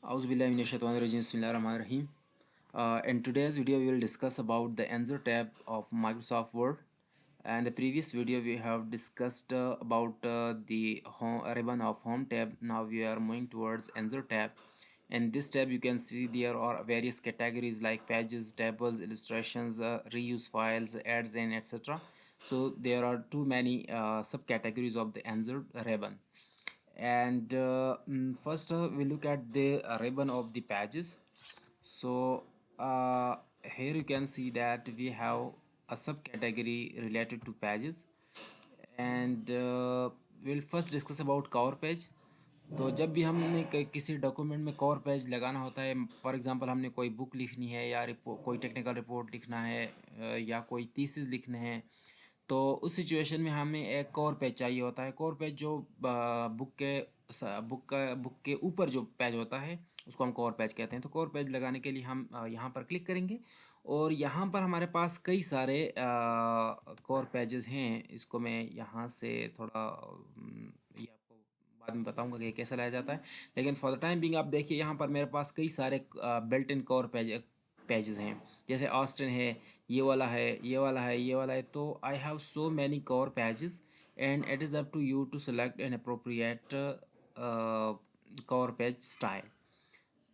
Auzubillahiminash-shaytanir-rajim. Bismillahir-rahmanir-rahim. In today's video, we will discuss about the Answer tab of Microsoft Word. And the previous video, we have discussed about the home, ribbon of Home tab. Now we are moving towards Answer tab. In this tab, you can see there are various categories like pages, tables, illustrations, reuse files, ads, and etc. So there are too many subcategories of the Answer ribbon. And first we look at the ribbon of the pages. So here you can see that we have a subcategory related to pages. And we'll first discuss about cover page. तो जब भी हमने किसी document में cover page लगाना होता है, for example हमने कोई बुक लिखनी है या कोई टेक्निकल रिपोर्ट लिखना है या कोई थीसिस लिखने हैं, तो उस सिचुएशन में हमें एक कवर पेज चाहिए होता है। कवर पेज जो बुक के ऊपर जो पेज होता है उसको हम कवर पेज कहते हैं। तो कवर पेज लगाने के लिए हम यहाँ पर क्लिक करेंगे और यहाँ पर हमारे पास कई सारे कवर पेजेस हैं। इसको मैं यहाँ से थोड़ा ये आपको बाद में बताऊंगा कि कैसे लाया जाता है, लेकिन फॉर द टाइम बिंग आप देखिए यहाँ पर मेरे पास कई सारे बिल्ट इन कवर पेजेस हैं। जैसे ऑस्टिन है, ये वाला है, ये वाला है, ये वाला है। तो I have so many cover pages and it is up to you to select an appropriate cover page style.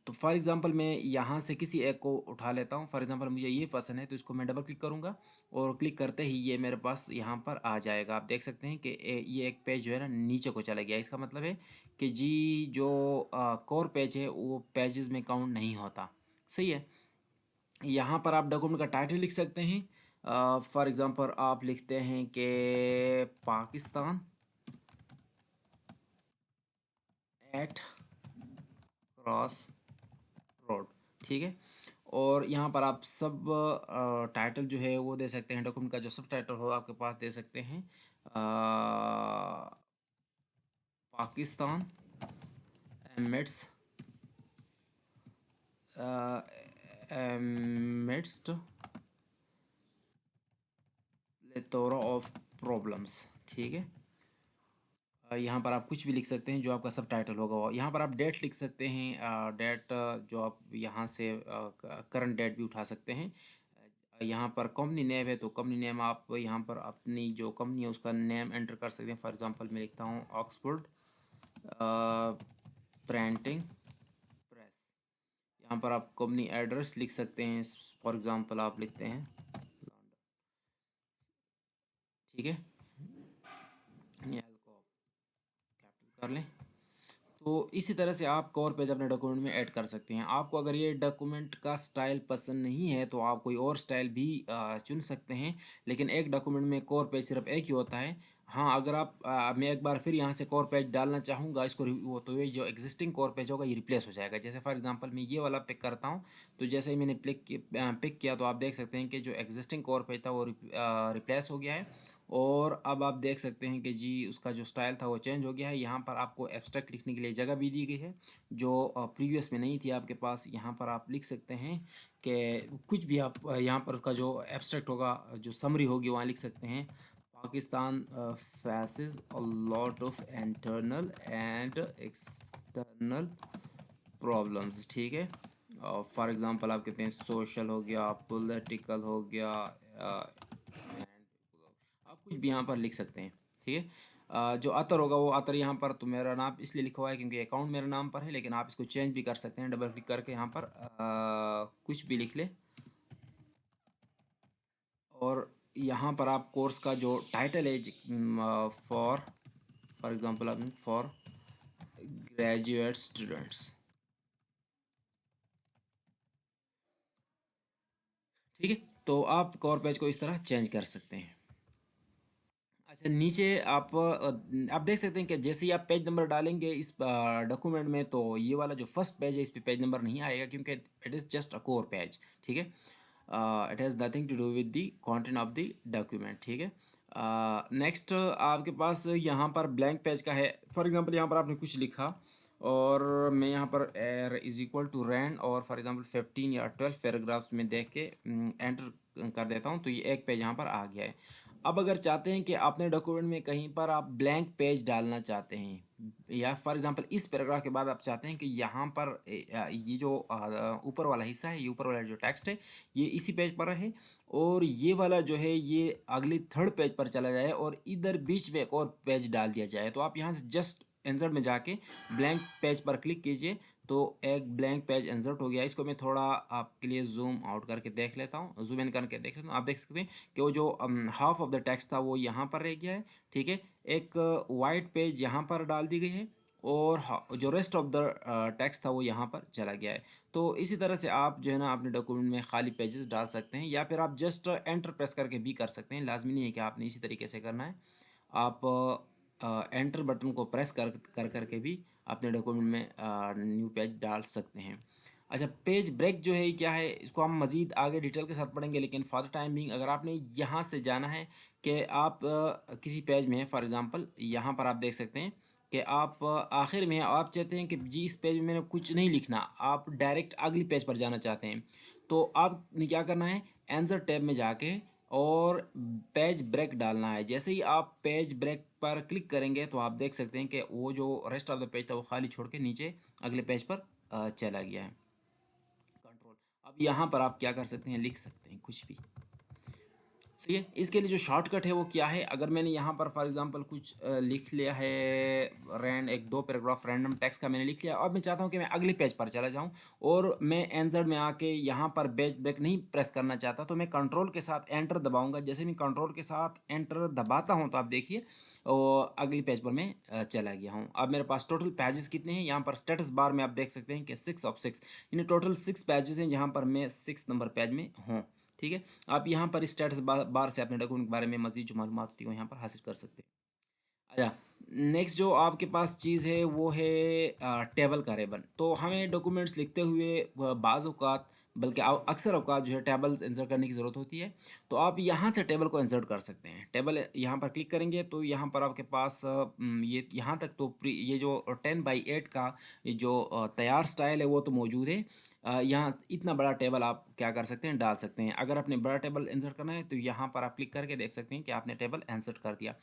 तो फॉर एग्जांपल मैं यहाँ से किसी एक को उठा लेता हूँ। फॉर एग्जांपल मुझे ये पसंद है तो इसको मैं डबल क्लिक करूँगा और क्लिक करते ही ये मेरे पास यहाँ पर आ जाएगा। आप देख सकते हैं कि ये एक पेज जो है ना नीचे को चला गया। इसका मतलब है कि जी जो कोर पेज है वो पेजेस में काउंट नहीं होता। सही है। यहाँ पर आप डॉक्यूमेंट का टाइटल लिख सकते हैं। फॉर एग्जांपल आप लिखते हैं कि पाकिस्तान एट क्रॉस रोड। ठीक है। और यहाँ पर आप सब टाइटल जो है वो दे सकते हैं। डॉक्यूमेंट का जो सब टाइटल हो आपके पास दे सकते हैं। Pakistan amidst amidst plethora of problems. ठीक है। यहाँ पर आप कुछ भी लिख सकते हैं जो आपका सब टाइटल होगा। वो यहाँ पर आप डेट लिख सकते हैं। डेट जो आप यहाँ से करंट डेट भी उठा सकते हैं। यहाँ पर कंपनी नेम है तो कंपनी नेम आप यहाँ पर अपनी जो कंपनी है उसका नेम एंटर कर सकते हैं। फॉर एग्जांपल मैं लिखता हूँ ऑक्सफोर्ड प्रिंटिंग प्रेस। यहाँ पर आप कंपनी एड्रेस लिख सकते हैं। फॉर एग्जांपल आप लिखते हैं लंदन। ठीक है। ये को कैपिटल कर लें। तो इसी तरह से आप कवर पेज अपने डॉक्यूमेंट में ऐड कर सकते हैं। आपको अगर ये डॉक्यूमेंट का स्टाइल पसंद नहीं है तो आप कोई और स्टाइल भी चुन सकते हैं, लेकिन एक डॉक्यूमेंट में कवर पेज सिर्फ एक ही होता है। हाँ, अगर आप मैं एक बार फिर यहाँ से कवर पेज डालना चाहूँगा इसको वो तो ये जो एग्जिस्टिंग कवर पेज होगा ये रिप्लेस हो जाएगा। जैसे फॉर एग्जांपल मैं ये वाला पिक करता हूँ, तो जैसे ही मैंने पिक किया तो आप देख सकते हैं कि जो एग्जिस्टिंग कवर पेज था वो रिप्लेस हो गया है। और अब आप देख सकते हैं कि जी उसका जो स्टाइल था वो चेंज हो गया है। यहाँ पर आपको एब्स्ट्रैक्ट लिखने के लिए जगह भी दी गई है जो प्रीवियस में नहीं थी आपके पास। यहाँ पर आप लिख सकते हैं कि कुछ भी आप यहाँ पर उसका जो एब्स्ट्रैक्ट होगा जो समरी होगी वहाँ लिख सकते हैं। Pakistan faces a lot of internal and external problems. ठीक है। फॉर एग्जांपल आप कहते हैं सोशल हो गया, पॉलिटिकल हो गया, आप कुछ भी यहाँ पर लिख सकते हैं। ठीक है। जो अतर होगा वो अतर यहाँ पर तो मेरा नाम इसलिए लिखा हुआ है क्योंकि अकाउंट मेरे नाम पर है, लेकिन आप इसको चेंज भी कर सकते हैं। डबल क्लिक करके यहाँ पर कुछ भी लिख ले। और यहाँ पर आप कोर्स का जो टाइटल है फॉर एग्जांपल आप फॉर ग्रेजुएट स्टूडेंट्स। ठीक है। तो आप कवर पेज को इस तरह चेंज कर सकते हैं। अच्छा, नीचे आप देख सकते हैं कि जैसे ही आप पेज नंबर डालेंगे इस डॉक्यूमेंट में तो ये वाला जो फर्स्ट पेज है इस पे पेज नंबर नहीं आएगा क्योंकि it is just a core page. ठीक है। It has nothing to do with the content of the document. ठीक है। नेक्स्ट आपके पास यहाँ पर ब्लैंक पेज का है। फॉर एग्जांपल यहाँ पर आपने कुछ लिखा और मैं यहाँ पर एर इज़ इक्वल टू रैंड और फॉर एग्जांपल 15 या 12 पैराग्राफ्स में देख के एंटर कर देता हूँ तो ये एक पेज यहाँ पर आ गया है। अब अगर चाहते हैं कि अपने डॉक्यूमेंट में कहीं पर आप ब्लैंक पेज डालना चाहते हैं या फॉर एग्जांपल इस पैराग्राफ के बाद आप चाहते हैं कि यहाँ पर ये जो ऊपर वाला हिस्सा है, ये ऊपर वाला जो टेक्स्ट है ये इसी पेज पर रहे, और ये वाला जो है ये अगली थर्ड पेज पर चला जाए, और इधर बीच में एक और पेज डाल दिया जाए। तो आप यहाँ से जस्ट इंसर्ट में जाके ब्लैंक पेज पर क्लिक कीजिए, तो एक ब्लैंक पेज इंसर्ट हो गया। इसको मैं थोड़ा आपके लिए जूम आउट करके देख लेता हूँ, जूम इन करके देख लेता हूँ। आप देख सकते हैं कि वो जो हाफ ऑफ द टेक्स्ट था वो यहाँ पर रह गया है, ठीक है। एक वाइट पेज यहाँ पर डाल दी गई है, और जो रेस्ट ऑफ द टेक्स्ट था वो यहाँ पर चला गया है। तो इसी तरह से आप जो है ना अपने डॉक्यूमेंट में खाली पेजेस डाल सकते हैं, या फिर आप जस्ट एंटर प्रेस करके भी कर सकते हैं। लाजमी नहीं है कि आपने इसी तरीके से करना है। आप एंटर बटन को प्रेस कर करके भी अपने डॉक्यूमेंट में न्यू पेज डाल सकते हैं। अच्छा, पेज ब्रेक जो है क्या है, इसको हम मज़ीद आगे डिटेल के साथ पढ़ेंगे, लेकिन फॉर द टाइम बिंग अगर आपने यहाँ से जाना है कि आप किसी पेज में हैं, फॉर एग्ज़ाम्पल यहाँ पर आप देख सकते हैं कि आप आखिर में हैं, आप चाहते हैं कि जी इस पेज में मैंने कुछ नहीं लिखना, आप डायरेक्ट अगली पेज पर जाना चाहते हैं, तो आपने क्या करना है, आंसर टैब में जाके और पेज ब्रेक डालना है। जैसे ही आप पेज ब्रेक पर क्लिक करेंगे तो आप देख सकते हैं कि वो जो रेस्ट ऑफ द पेज था वो खाली छोड़ के नीचे अगले पेज पर चला गया है। कंट्रोल, अब यहाँ पर आप क्या कर सकते हैं, लिख सकते हैं कुछ भी। सही है। इसके लिए जो शॉर्टकट है वो क्या है, अगर मैंने यहाँ पर फॉर एग्जांपल कुछ लिख लिया है, एक दो पैराग्राफ रैंडम टेक्स्ट का मैंने लिख लिया, और मैं चाहता हूँ कि मैं अगले पेज पर चला जाऊँ, और मैं एंसर में आके यहाँ पर पेज ब्रेक नहीं प्रेस करना चाहता, तो मैं कंट्रोल के साथ एंटर दबाऊंगा। जैसे मैं कंट्रोल के साथ एंटर दबाता हूँ तो आप देखिए और अगली पेज पर मैं चला गया हूँ। अब मेरे पास टोटल पेजेस कितने हैं, यहाँ पर स्टेटस बार में आप देख सकते हैं कि 6 of 6, यानी टोटल 6 पेजेस हैं, जहाँ पर मैं 6 नंबर पेज में हूँ, ठीक है। आप यहाँ पर स्टेटस बार से अपने डॉक्यूमेंट के बारे में मज़ीद जो मालूमात होती है वो यहाँ पर हासिल कर सकते हैं। अच्छा, नेक्स्ट जो आपके पास चीज़ है वो है टेबल का रेबन। तो हमें डॉक्यूमेंट्स लिखते हुए बाज़ औक़ात, बल्कि अक्सर औक़ात जो है टेबल्स इंसर्ट करने की ज़रूरत होती है। तो आप यहाँ से टेबल को इंसर्ट कर सकते हैं। टेबल यहाँ पर क्लिक करेंगे तो यहाँ पर आपके पास ये यहाँ तक तो ये जो 10x8 का ये जो तैयार स्टाइल है वो तो मौजूद है। यहाँ इतना बड़ा टेबल आप क्या कर सकते हैं, डाल सकते हैं। अगर आपने बड़ा टेबल इंसर्ट करना है तो यहाँ पर आप क्लिक करके देख सकते हैं कि आपने टेबल इंसर्ट कर दिया।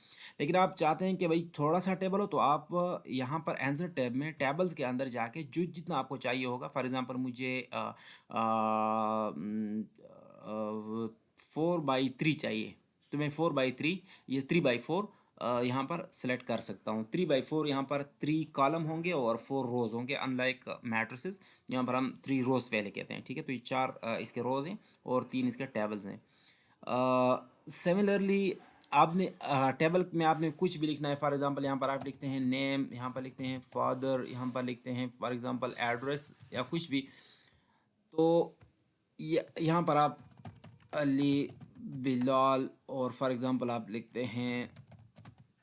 लेकिन आप चाहते हैं कि भाई थोड़ा सा टेबल हो, तो आप यहाँ पर आंसर टैब में टेबल्स के अंदर जाके जो जितना आपको चाहिए होगा, फॉर एग्जांपल मुझे 4x3 चाहिए, तो मैं 4x3 ये 3x4 यहाँ पर सेलेक्ट कर सकता हूँ। 3x4 यहाँ पर 3 कॉलम होंगे और 4 रोज़ होंगे, अनलाइक मैट्रिसेस यहाँ पर हम 3 रोज़ पहले कहते हैं, ठीक है। तो ये 4 इसके रोज़ हैं और 3 इसके टेबल्स हैं। सिमिलरली आपने टेबल में आपने कुछ भी लिखना है, फॉर एग्जांपल यहाँ पर आप लिखते हैं नेम, यहाँ पर लिखते हैं फादर, यहाँ पर लिखते हैं फॉर एग्जांपल एड्रेस या कुछ भी, तो यहाँ पर आप अली, बिलाल, और फॉर एग्जांपल आप लिखते हैं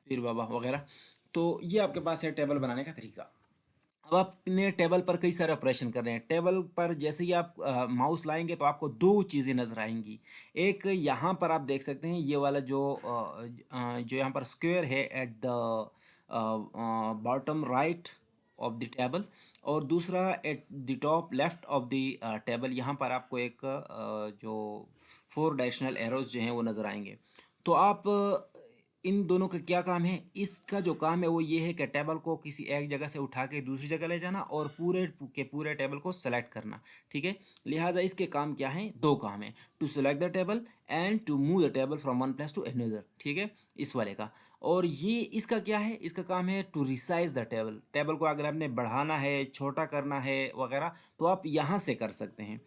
पीर बाबा वगैरह। तो ये आपके पास है टेबल बनाने का तरीका। अब आपने टेबल पर कई सारे ऑपरेशन कर रहे हैं। टेबल पर जैसे ही आप माउस लाएंगे तो आपको दो चीज़ें नज़र आएंगी। एक यहाँ पर आप देख सकते हैं ये वाला जो यहाँ पर स्क्वायर है at the bottom right of the table, और दूसरा eight the top left of the table, यहाँ पर आपको एक जो 4 डायरेक्शनल एरोज जो हैं वो नज़र आएंगे। तो आप इन दोनों का क्या काम है, इसका जो काम है वो ये है कि टेबल को किसी एक जगह से उठा के दूसरी जगह ले जाना और पूरे के पूरे टेबल को सेलेक्ट करना, ठीक है। लिहाजा इसके काम क्या हैं, दो काम है, to select the table and to move the table from one place to another, ठीक है, इस वाले का। और ये इसका क्या है, इसका काम है to resize the table. Table को अगर आपने बढ़ाना है, छोटा करना है वगैरह, तो आप यहाँ से कर सकते हैं।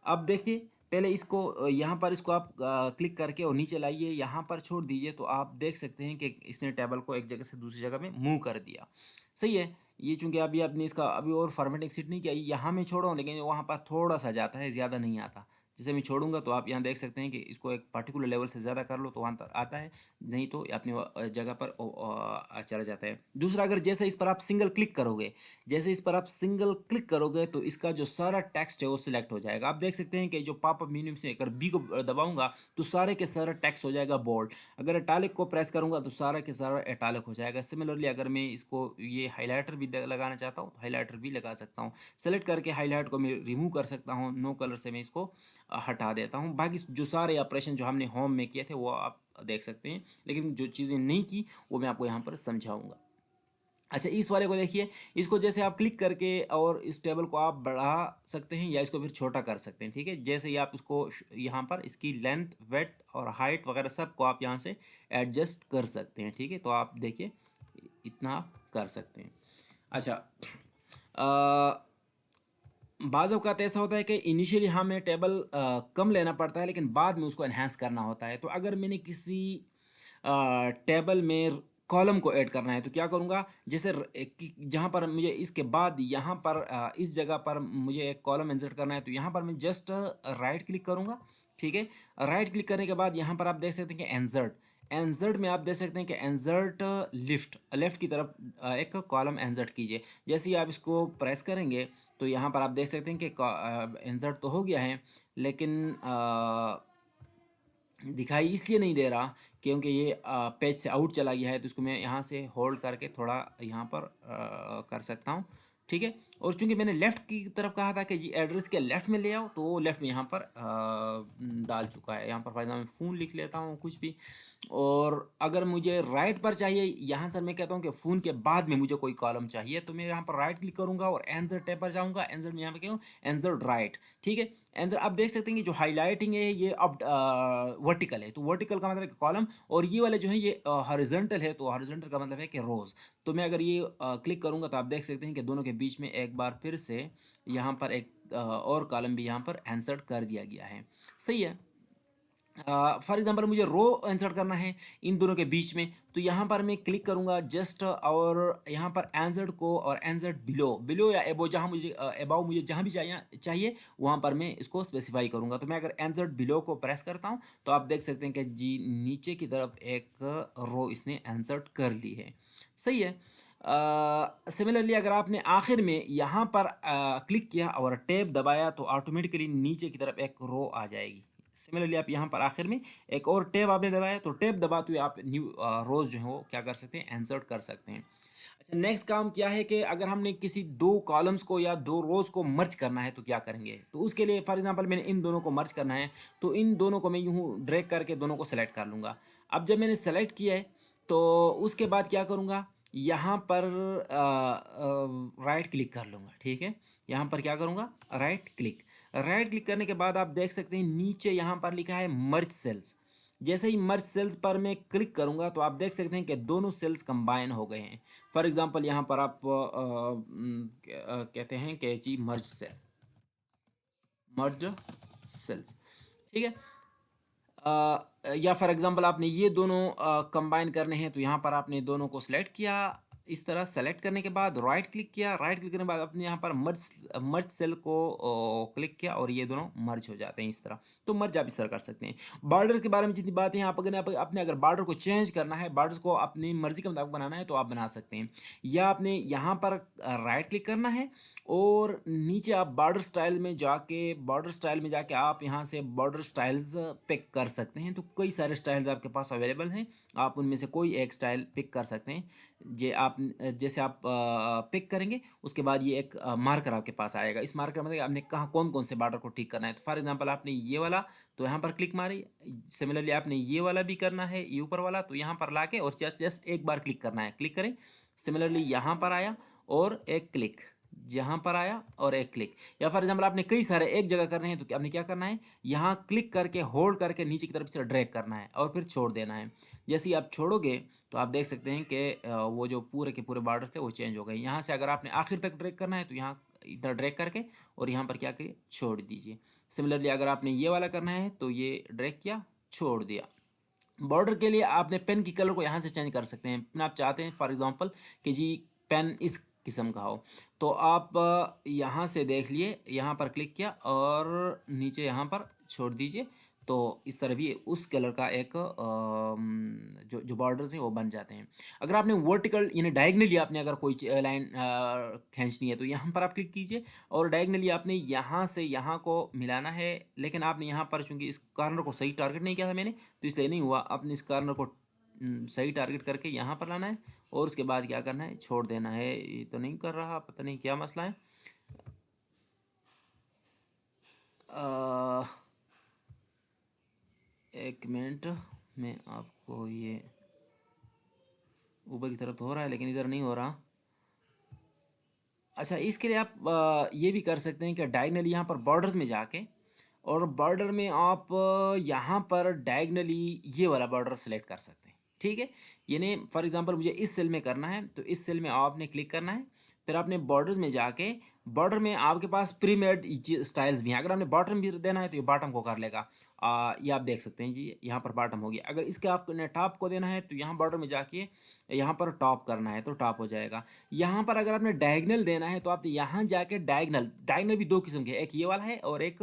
अब देखिए, पहले इसको यहाँ पर इसको आप क्लिक करके और नीचे लाइए, यहाँ पर छोड़ दीजिए, तो आप देख सकते हैं कि इसने टेबल को एक जगह से दूसरी जगह में मूव कर दिया। सही है। ये चूंकि अभी आपने इसका अभी और फॉर्मेटिंग सेट नहीं किया, यहाँ मैं छोड़ा हूँ, लेकिन वहाँ पर थोड़ा सा जाता है, ज़्यादा नहीं आता। जैसे मैं छोड़ूंगा तो आप यहाँ देख सकते हैं कि इसको एक पर्टिकुलर लेवल से ज़्यादा कर लो तो वहाँ तक आता है, नहीं तो अपनी जगह पर चला जाता है। दूसरा, अगर जैसे इस पर आप सिंगल क्लिक करोगे, जैसे इस पर आप सिंगल क्लिक करोगे तो इसका जो सारा टेक्स्ट है वो सिलेक्ट हो जाएगा। आप देख सकते हैं कि जो पॉपअप मेन्यू से अगर बी को दबाऊंगा तो सारे के सारा टेक्स्ट हो जाएगा बोल्ड। अगर इटैलिक को प्रेस करूंगा तो सारा के सारा इटैलिक हो जाएगा। सिमिलरली अगर मैं इसको ये हाईलाइटर भी लगाना चाहता हूँ तो हाईलाइटर भी लगा सकता हूँ। सेलेक्ट करके हाईलाइट को मैं रिमूव कर सकता हूँ, नो कलर से मैं इसको हटा देता हूँ। बाकी जो सारे ऑपरेशन जो हमने होम में किए थे वो आप देख सकते हैं, लेकिन जो चीज़ें नहीं की वो मैं आपको यहाँ पर समझाऊँगा। अच्छा, इस वाले को देखिए, इसको जैसे आप क्लिक करके और इस टेबल को आप बढ़ा सकते हैं या इसको फिर छोटा कर सकते हैं, ठीक है। जैसे ही आप इसको यहाँ पर इसकी लेंथ, वेड्थ और हाइट वगैरह सब को आप यहाँ से एडजस्ट कर सकते हैं, ठीक है। तो आप देखिए इतना आप कर सकते हैं। अच्छा, बाज़ औक़ात ऐसा होता है कि इनिशियली हमें टेबल कम लेना पड़ता है, लेकिन बाद में उसको एनहांस करना होता है। तो अगर मैंने किसी टेबल में कॉलम को ऐड करना है तो क्या करूँगा, जैसे जहाँ पर मुझे इसके बाद यहाँ पर इस जगह पर मुझे एक कॉलम इंसर्ट करना है, तो यहाँ पर मैं जस्ट राइट क्लिक करूँगा, ठीक है। राइट क्लिक करने के बाद यहाँ पर आप देख सकते हैं कि इंसर्ट, इंसर्ट में आप देख सकते हैं कि इंसर्ट लिफ्ट, लेफ्ट की तरफ एक कॉलम इंसर्ट कीजिए। जैसे ही आप इसको प्रेस करेंगे तो यहाँ पर आप देख सकते हैं कि इंसर्ट तो हो गया है, लेकिन दिखाई इसलिए नहीं दे रहा क्योंकि ये पेज से आउट चला गया है। तो इसको मैं यहाँ से होल्ड करके थोड़ा यहाँ पर कर सकता हूँ, ठीक है। और चूंकि मैंने लेफ़्ट की तरफ कहा था कि जी एड्रेस के लेफ़्ट में ले आओ, तो वो लेफ़्ट में यहाँ पर डाल चुका है। यहाँ पर फॉर एग्जाम्पल फ़ोन लिख लेता हूँ कुछ भी। और अगर मुझे राइट पर चाहिए, यहाँ से मैं कहता हूँ कि फ़ोन के बाद में मुझे कोई कॉलम चाहिए, तो मैं यहाँ पर राइट क्लिक करूँगा और एंसर टैब पर जाऊँगा। एंसर में यहाँ पे क्यों, एंसर राइट, ठीक है। एंसर आप देख सकते हैं कि जो हाईलाइटिंग है ये अब वर्टिकल है, तो वर्टिकल का मतलब है कि कॉलम, और ये वाले जो है ये हॉरिजॉन्टल है, तो हॉरिजॉन्टल का मतलब है कि रोज़। तो मैं अगर ये क्लिक करूँगा तो आप देख सकते हैं कि दोनों के बीच में एक बार फिर से यहाँ पर एक और कॉलम भी यहाँ पर इंसर्ट कर दिया गया है। सही है। फॉर एग्जांपल मुझे रो इंसर्ट करना है इन दोनों के बीच में, तो यहाँ पर मैं क्लिक करूँगा जस्ट, और यहाँ पर एंसर्ट को और एंसर्ट बिलो, बिलो या एबो, जहाँ मुझे एबाउ मुझे जहाँ भी चाहिए वहाँ पर मैं इसको स्पेसिफाई करूँगा। तो मैं अगर एंसर्ट बिलो को प्रेस करता हूँ तो आप देख सकते हैं कि जी नीचे की तरफ एक रो इसने एंसर्ट कर ली है। सही है। सिमिलरली अगर आपने आखिर में यहाँ पर क्लिक किया और टैब दबाया तो ऑटोमेटिकली नीचे की तरफ एक रो आ जाएगी। सिमिलरली आप यहाँ पर आखिर में एक और टैब आपने दबाया, तो टैब दबाते हुए आप न्यू रोज जो है वो क्या कर सकते हैं, इंसर्ट कर सकते हैं। अच्छा, नेक्स्ट काम क्या है कि अगर हमने किसी दो कॉलम्स को या दो रोज को मर्ज करना है तो क्या करेंगे। तो उसके लिए फॉर एग्जांपल मैंने इन दोनों को मर्ज करना है, तो इन दोनों को मैं यूँ ड्रैग करके दोनों को सेलेक्ट कर लूँगा। अब जब मैंने सेलेक्ट किया है तो उसके बाद क्या करूँगा, यहाँ पर राइट क्लिक कर लूँगा, ठीक है। यहाँ पर क्या करूँगा, राइट क्लिक। राइट क्लिक करने के बाद आप देख सकते हैं नीचे यहाँ पर लिखा है मर्ज सेल्स। जैसे ही मर्ज सेल्स पर मैं क्लिक करूँगा तो आप देख सकते हैं कि दोनों सेल्स कंबाइन हो गए हैं। फॉर एग्जांपल यहाँ पर आप कहते हैं कि जी मर्ज सेल्स, ठीक है। या फॉर एग्जांपल आपने ये दोनों कंबाइन करने हैं, तो यहाँ पर आपने दोनों को सिलेक्ट किया। इस तरह सेलेक्ट करने के बाद राइट क्लिक किया, राइट क्लिक करने के बाद आपने यहाँ पर मर्ज मर्ज सेल को क्लिक किया और ये दोनों मर्ज हो जाते हैं इस तरह। तो मर्ज आप इस तरह कर सकते हैं। बॉर्डर के बारे में जितनी बातें हैं, आप अगर आपने अगर बॉर्डर को चेंज करना है, बॉर्डर्स को अपनी मर्जी के मुताबिक बनाना है तो आप बना सकते हैं। या आपने यहाँ पर राइट क्लिक करना है और नीचे आप बॉर्डर स्टाइल में जाके आप यहाँ से बॉर्डर स्टाइल्स पिक कर सकते हैं। तो कई सारे स्टाइल्स आपके पास अवेलेबल हैं, आप उनमें से कोई एक स्टाइल पिक कर सकते हैं। जैसे आप पिक करेंगे उसके बाद ये एक मार्कर आपके पास आएगा। इस मार्कर में आपने कहाँ कौन कौन से बॉर्डर को ठीक करना है। तो फॉर एग्जांपल आपने ये वाला, तो यहाँ पर क्लिक मारी। सिमिलरली आपने ये वाला भी करना है, ये ऊपर वाला, तो यहाँ पर लाके और जस्ट जस्ट एक बार क्लिक करना है, क्लिक करें। सिमिलरली यहाँ पर आया और एक क्लिक, जहाँ पर आया और एक क्लिक। या फॉर एग्जांपल आपने कई सारे एक जगह करने हैं, तो आपने क्या करना है, यहाँ क्लिक करके होल्ड करके नीचे की तरफ से ड्रैग करना है और फिर छोड़ देना है। जैसे ही आप छोड़ोगे तो आप देख सकते हैं कि वो जो पूरे के पूरे बॉर्डर्स थे वो चेंज हो गए। यहाँ से अगर आपने आखिर तक ड्रैग करना है तो यहाँ इधर ड्रैग करके और यहाँ पर क्या करिए, छोड़ दीजिए। सिमिलरली अगर आपने ये वाला करना है तो ये ड्रैग किया, छोड़ दिया। बॉर्डर के लिए आपने पेन की कलर को यहाँ से चेंज कर सकते हैं। पेन आप चाहते हैं फॉर एग्जांपल कि जी पेन इस किस्म का हो, तो आप यहाँ से देख लिए, यहाँ पर क्लिक किया और नीचे यहाँ पर छोड़ दीजिए। तो इस तरह भी उस कलर का एक जो जो बॉर्डर्स हैं वो बन जाते हैं। अगर आपने वर्टिकल यानी डायगनली आपने अगर कोई लाइन खींचनी है तो यहाँ पर आप क्लिक कीजिए और डायगनली आपने यहाँ से यहाँ को मिलाना है। लेकिन आपने यहाँ पर चूंकि इस कॉर्नर को सही टारगेट नहीं किया था मैंने, तो इसलिए नहीं हुआ। आपने इस कॉर्नर को सही टारगेट करके यहाँ पर लाना है और उसके बाद क्या करना है, छोड़ देना है। ये तो नहीं कर रहा, पता नहीं क्या मसला है। एक मिनट में आपको ये ऊपर की तरफ तो हो रहा है लेकिन इधर नहीं हो रहा। अच्छा, इसके लिए आप ये भी कर सकते हैं कि डायगनली यहाँ पर बॉर्डर्स में जाके और बॉर्डर में आप यहाँ पर डायगनली ये वाला बॉर्डर सेलेक्ट कर सकते हैं, ठीक है। यानी फॉर एग्जांपल मुझे इस सेल में करना है, तो इस सेल में आपने क्लिक करना है, फिर आपने बॉर्डर्स में जाके बॉर्डर में आपके पास प्री मेड स्टाइल्स भी हैं। अगर आपने बॉटम भी देना है तो ये बॉटम को कर लेगा। ये आप देख सकते हैं जी, यहाँ पर बॉटम हो गया। अगर इसके आपने टॉप को देना है तो यहाँ बॉर्डर में जाके यहाँ पर टॉप करना है तो टॉप हो जाएगा। यहाँ पर अगर आपने डायगनल देना है तो आप यहाँ जाके डायगनल डायगनल भी दो किस्म के हैं, एक ये वाला है और एक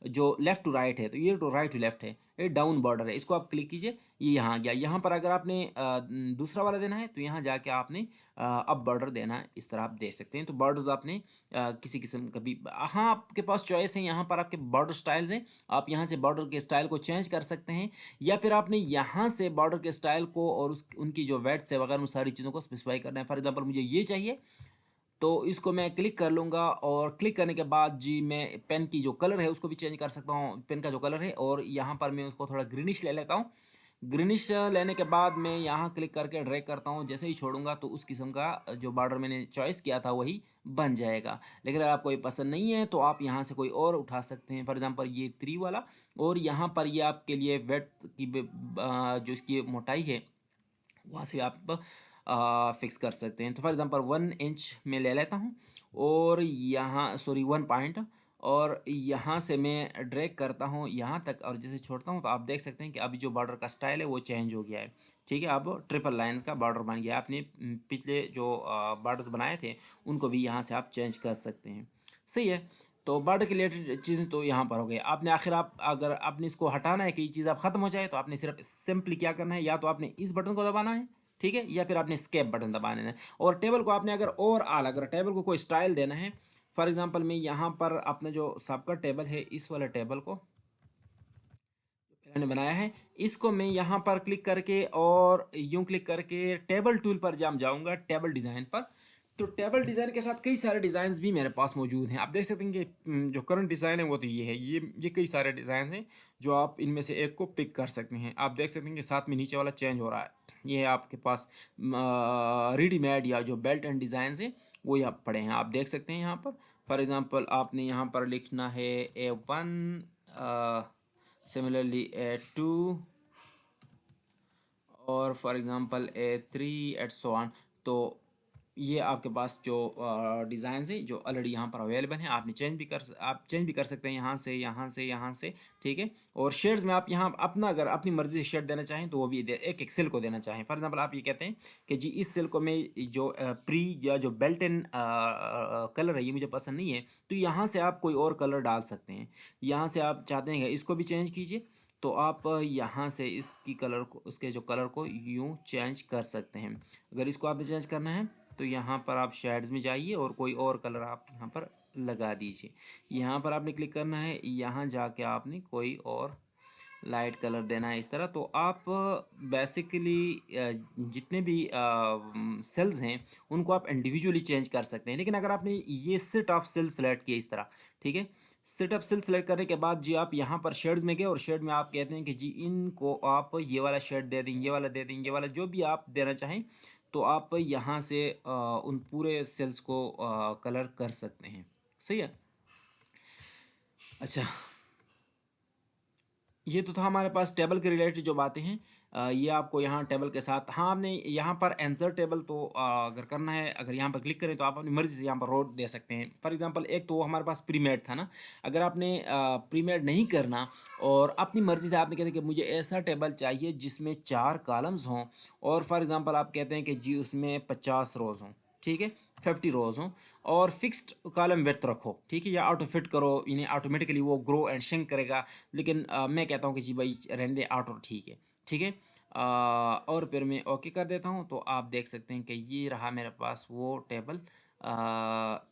जो लेफ़्ट टू राइट है। तो ये तो राइट टू लेफ़्ट है, ये डाउन बॉर्डर है, इसको आप क्लिक कीजिए, ये यहाँ आ गया। यहाँ पर अगर आपने दूसरा वाला देना है तो यहाँ जाके आपने अप बॉर्डर देना है, इस तरह आप दे सकते हैं। तो बॉर्डर्स आपने किसी किस्म का भी, हाँ आपके पास चॉइस है, यहाँ पर आपके बॉर्डर स्टाइल्स हैं, आप यहाँ से बॉर्डर के स्टाइल को चेंज कर सकते हैं, या फिर आपने यहाँ से बॉर्डर के स्टाइल को और उस उनकी जो वेड्स है वगैरह उन सारी चीज़ों को स्पेसिफाई करना है। फॉर एग्जांपल मुझे ये चाहिए, तो इसको मैं क्लिक कर लूँगा और क्लिक करने के बाद जी मैं पेन की जो कलर है उसको भी चेंज कर सकता हूँ, पेन का जो कलर है, और यहाँ पर मैं उसको थोड़ा ग्रीनिश ले लेता हूँ। ग्रीनिश लेने के बाद मैं यहाँ क्लिक करके ड्रैग करता हूँ, जैसे ही छोड़ूंगा तो उस किस्म का जो बॉर्डर मैंने चॉइस किया था वही बन जाएगा। लेकिन अगर आपको ये पसंद नहीं है तो आप यहाँ से कोई और उठा सकते हैं, फॉर एग्जांपल ये 3 वाला, और यहाँ पर ये आपके लिए वेड्थ की जो इसकी मोटाई है वहाँ से आप फिक्स कर सकते हैं। तो फॉर एग्जांपल 1 इंच में ले लेता हूँ और यहाँ सॉरी 1 पॉइंट, और यहाँ से मैं ड्रैग करता हूँ यहाँ तक, और जैसे छोड़ता हूँ तो आप देख सकते हैं कि अभी जो बॉर्डर का स्टाइल है वो चेंज हो गया है, ठीक है। अब ट्रिपल लाइन का बॉर्डर बन गया। आपने पिछले जो बॉर्डर्स बनाए थे उनको भी यहाँ से आप चेंज कर सकते हैं, सही है। तो बॉर्डर के रिलेटेड चीज़ें तो यहाँ पर हो गई। आपने आखिर आप अगर आपने इसको हटाना है कि ये चीज़ आप ख़त्म हो जाए तो आपने सिर्फ सिंपली क्या करना है, या तो आपने इस बटन को दबाना है, ठीक है, या फिर आपने स्केप बटन दबाना है। और टेबल को आपने अगर और आला अगर टेबल को कोई स्टाइल देना है, फॉर एग्जांपल मैं यहाँ पर अपने जो सबका टेबल है इस वाले टेबल को मैंने बनाया है, इसको मैं यहाँ पर क्लिक करके और यूं क्लिक करके टेबल टूल पर जब जाऊँगा टेबल डिज़ाइन पर, तो टेबल डिज़ाइन के साथ कई सारे डिज़ाइंस भी मेरे पास मौजूद हैं। आप देख सकते हैं कि जो करंट डिज़ाइन है वो तो ये है, ये कई सारे डिज़ाइन हैं जो आप इनमें से एक को पिक कर सकते हैं। आप देख सकते हैं कि साथ में नीचे वाला चेंज हो रहा है, ये है आपके पास रेडीमेड या जो बेल्ट एंड डिज़ाइन है वो यहाँ पड़े हैं, आप देख सकते हैं यहाँ पर। फॉर एग्ज़ाम्पल आपने यहाँ पर लिखना है A1, सिमिलरली A2, और for example A3 and so on. तो ये आपके पास जो डिज़ाइन है जो ऑलरेडी यहाँ पर अवेलेबल हैं, आपने आप चेंज भी कर सकते हैं यहाँ से यहाँ से यहाँ से, ठीक है। और शेड्स में आप यहाँ अपना अगर अपनी मर्ज़ी से शेड देना चाहें तो वो भी एक एक सेल को देना चाहें। फॉर एग्जांपल आप ये कहते हैं कि जी इस सेल को मैं जो प्री या जो बेल्ट इन कलर है ये मुझे पसंद नहीं है, तो यहाँ से आप कोई और कलर डाल सकते हैं। यहाँ से आप चाहते हैं कि इसको भी चेंज कीजिए, तो आप यहाँ से इसकी कलर को उसके जो कलर को यूँ चेंज कर सकते हैं। अगर इसको आपने चेंज करना है तो यहाँ पर आप शेड्स में जाइए और कोई और कलर आप यहाँ पर लगा दीजिए। यहाँ पर आपने क्लिक करना है, यहाँ जाके आपने कोई और लाइट कलर देना है इस तरह। तो आप बेसिकली जितने भी सेल्स हैं उनको आप इंडिविजुअली चेंज कर सकते हैं। लेकिन अगर आपने ये सेट ऑफ सेल सेलेक्ट किया इस तरह, ठीक है, सेट ऑफ सेल सेलेक्ट करने के बाद जी आप यहाँ पर शेड्स में गए और शेड में आप कहते हैं कि जी इनको आप ये वाला शेड दे दें, ये वाला दे दें, ये वाला जो भी आप देना चाहें, तो आप यहाँ से उन पूरे सेल्स को कलर कर सकते हैं, सही है। अच्छा, ये तो था हमारे पास टेबल के रिलेटेड जो बातें हैं। ये आपको यहाँ टेबल के साथ, हाँ आपने यहाँ पर आंसर टेबल तो अगर करना है, अगर यहाँ पर क्लिक करें तो आप अपनी मर्ज़ी से यहाँ पर रो दे सकते हैं। फॉर एग्जांपल एक तो हमारे पास प्रीमेड था ना, अगर आपने प्रीमेड नहीं करना और अपनी मर्ज़ी से आपने कहते हैं कि मुझे ऐसा टेबल चाहिए जिसमें 4 कॉलम्स हों, और फॉर एग्जांपल आप कहते हैं कि जी उसमें 50 रोज़ हों, ठीक है, 50 रोज़ हों, और फिक्स्ड कॉलम विड्थ रखो, ठीक है, या ऑटो फिट करो, इन्हें ऑटोमेटिकली वो ग्रो एंड श्रिंक करेगा। लेकिन मैं कहता हूँ कि जी भाई रहने दे ऑटो, ठीक है, ठीक है। और फिर मैं ओके कर देता हूँ, तो आप देख सकते हैं कि ये रहा मेरे पास वो टेबल।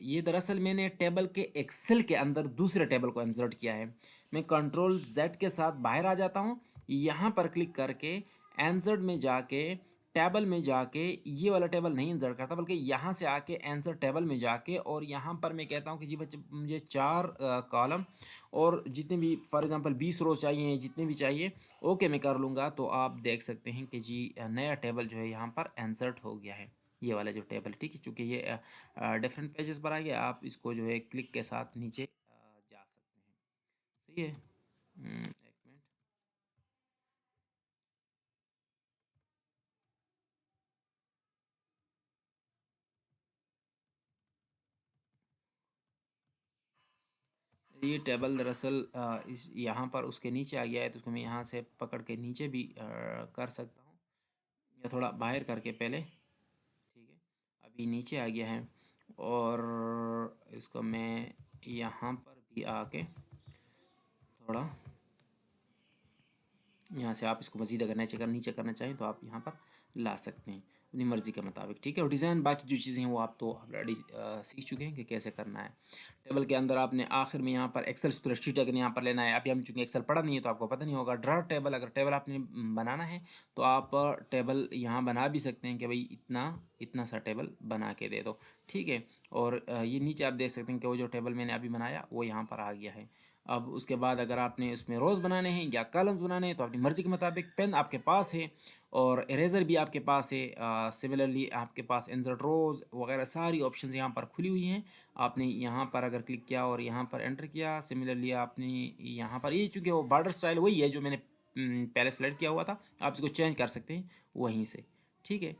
ये दरअसल मैंने टेबल के एक्सेल के अंदर दूसरे टेबल को इंसर्ट किया है। मैं कंट्रोल Z के साथ बाहर आ जाता हूँ, यहाँ पर क्लिक करके इंसर्ट में जाके टेबल में जाके ये वाला टेबल नहीं इंसर्ट करता, बल्कि यहाँ से आके आंसर टेबल में जाके और यहाँ पर मैं कहता हूँ कि जी बच्चे मुझे 4 कॉलम और जितने भी फॉर एग्जांपल 20 रोज चाहिए, जितने भी चाहिए ओके मैं कर लूँगा। तो आप देख सकते हैं कि जी नया टेबल जो है यहाँ पर इंसर्ट हो गया है। ये वाला जो टेबल है, ठीक है। चूँकि ये डिफरेंट पेजेस पर आ गया, आप इसको जो है क्लिक के साथ नीचे जा सकते हैं। सही है। एक मिनट। ये टेबल दरअसल इस यहाँ पर उसके नीचे आ गया है, तो उसको मैं यहाँ से पकड़ के नीचे भी कर सकता हूँ, या थोड़ा बाहर करके पहले, ठीक है। अभी नीचे आ गया है, और इसको मैं यहाँ पर भी आके थोड़ा, यहाँ से आप इसको मज़ीद अगर नीचे करना चाहें तो आप यहाँ पर ला सकते हैं अपनी मर्ज़ी के मुताबिक, ठीक है। और डिज़ाइन बाकी जो चीज़ें हैं वो आप तो ऑलरेडी सीख चुके हैं कि कैसे करना है। टेबल के अंदर आपने आखिर में यहाँ पर एक्सेल स्प्रेडशीट अगर यहाँ पर लेना है, अभी हम चूँकि एक्सेल पढ़ा नहीं है तो आपको पता नहीं होगा। ड्रा टेबल, अगर टेबल आपने बनाना है तो आप टेबल यहाँ बना भी सकते हैं कि भाई इतना इतना सा टेबल बना के दे दो, ठीक है। और ये नीचे आप देख सकते हैं कि वो जो टेबल मैंने अभी बनाया वो यहाँ पर आ गया है। अब उसके बाद अगर आपने उसमें रोज़ बनाने हैं या कॉलम्स बनाने हैं तो अपनी मर्ज़ी के मुताबिक, पेन आपके पास है और इरेज़र भी आपके पास है। सिमिलरली आपके पास इंसर्ट रोज़ वगैरह सारी ऑप्शंस यहाँ पर खुली हुई हैं। आपने यहाँ पर अगर क्लिक किया और यहाँ पर एंटर किया, सिमिलरली आपने यहाँ पर, ये चूँकि वो बॉर्डर स्टाइल वही है जो मैंने पहले सेलेक्ट किया हुआ था, आप इसको चेंज कर सकते हैं वहीं से, ठीक है।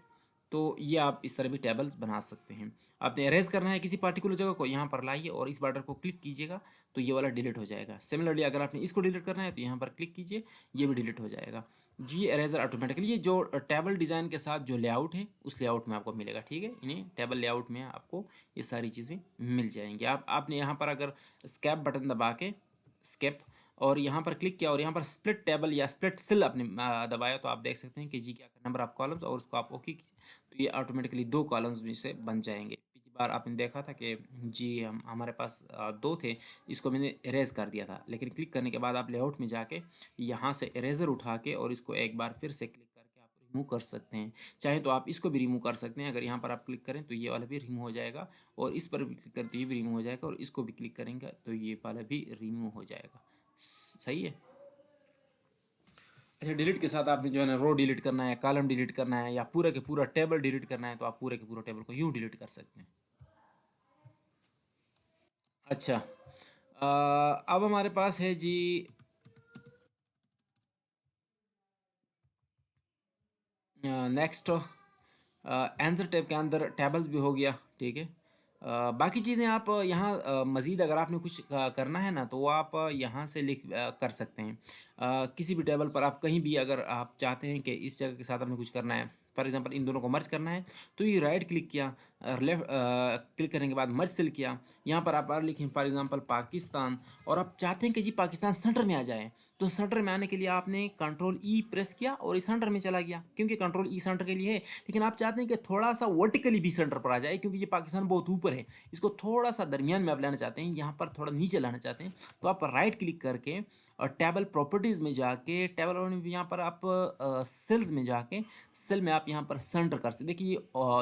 तो ये आप इस तरह भी टेबल्स बना सकते हैं। आपने अरेज करना है किसी पार्टिकुलर जगह को, यहाँ पर लाइए और इस बॉर्डर को क्लिक कीजिएगा तो ये वाला डिलीट हो जाएगा। सिमिलरली अगर आपने इसको डिलीट करना है तो यहाँ पर क्लिक कीजिए, ये भी डिलीट हो जाएगा। जी इरेजर ऑटोमेटिकली, ये जो टेबल डिज़ाइन के साथ जो लेआउट है उस लेआउट में आपको मिलेगा, ठीक है। इन्हें टेबल लेआउट में आपको ये सारी चीज़ें मिल जाएंगी। आपने यहाँ पर अगर स्केप बटन दबा के, स्केप, और यहाँ पर क्लिक किया और यहाँ पर स्प्लिट टेबल या स्प्लिट सेल आपने दबाया तो आप देख सकते हैं कि जी क्या नंबर ऑफ कॉलम्स, और उसको आप ओके, तो ये ऑटोमेटिकली 2 कॉलम्स में से बन जाएंगे। पिछली बार आपने देखा था कि जी हमारे पास 2 थे, इसको मैंने इरेज कर दिया था, लेकिन क्लिक करने के बाद आप लेआउट में जाके यहाँ से इरेजर उठा के और इसको एक बार फिर से क्लिक करके आप रिमूव कर सकते हैं। चाहे तो आप इसको भी रिमूव कर सकते हैं, अगर यहाँ पर आप क्लिक करें तो ये वाला भी रिमूव हो जाएगा, और इस पर भी क्लिक करें तो ये भी रिमूव हो जाएगा, और इसको भी क्लिक करेंगे तो ये वाला भी रिमूव हो जाएगा। सही है। अच्छा, डिलीट के साथ आपने जो है ना रो डिलीट करना है, कॉलम डिलीट करना है, या पूरा के पूरा टेबल डिलीट करना है तो आप पूरे के पूरा टेबल को यूँ डिलीट कर सकते हैं। अच्छा, अब हमारे पास है जी नेक्स्ट, आंसर टैब के अंदर टेबल्स भी हो गया, ठीक है। बाकी चीज़ें आप यहाँ मज़ीद अगर आपने कुछ करना है ना तो वो आप यहाँ से लिख कर सकते हैं। किसी भी टेबल पर आप कहीं भी अगर आप चाहते हैं कि इस जगह के साथ आपने कुछ करना है, फॉर एग्जांपल इन दोनों को मर्ज करना है, तो ये राइट क्लिक किया, लेफ्ट क्लिक करने के बाद मर्ज सेल किया, यहाँ पर आप लिखें फॉर एग्जांपल पाकिस्तान, और आप चाहते हैं कि जी पाकिस्तान सेंटर में आ जाए, तो सेंटर में आने के लिए आपने कंट्रोल ई प्रेस किया और ये सेंटर में चला गया, क्योंकि कंट्रोल ई सेंटर के लिए है। लेकिन आप चाहते हैं कि थोड़ा सा वर्टिकली भी सेंटर पर आ जाए, क्योंकि ये पाकिस्तान बहुत ऊपर है, इसको थोड़ा सा दरमियान में आप लाना चाहते हैं, यहाँ पर थोड़ा नीचे लाना चाहते हैं, तो आप राइट क्लिक करके और टेबल प्रॉपर्टीज़ में जाके, टेबल में यहाँ पर आप सेल्स में जाके, सेल में आप यहाँ पर सेंटर कर सकते, देखिए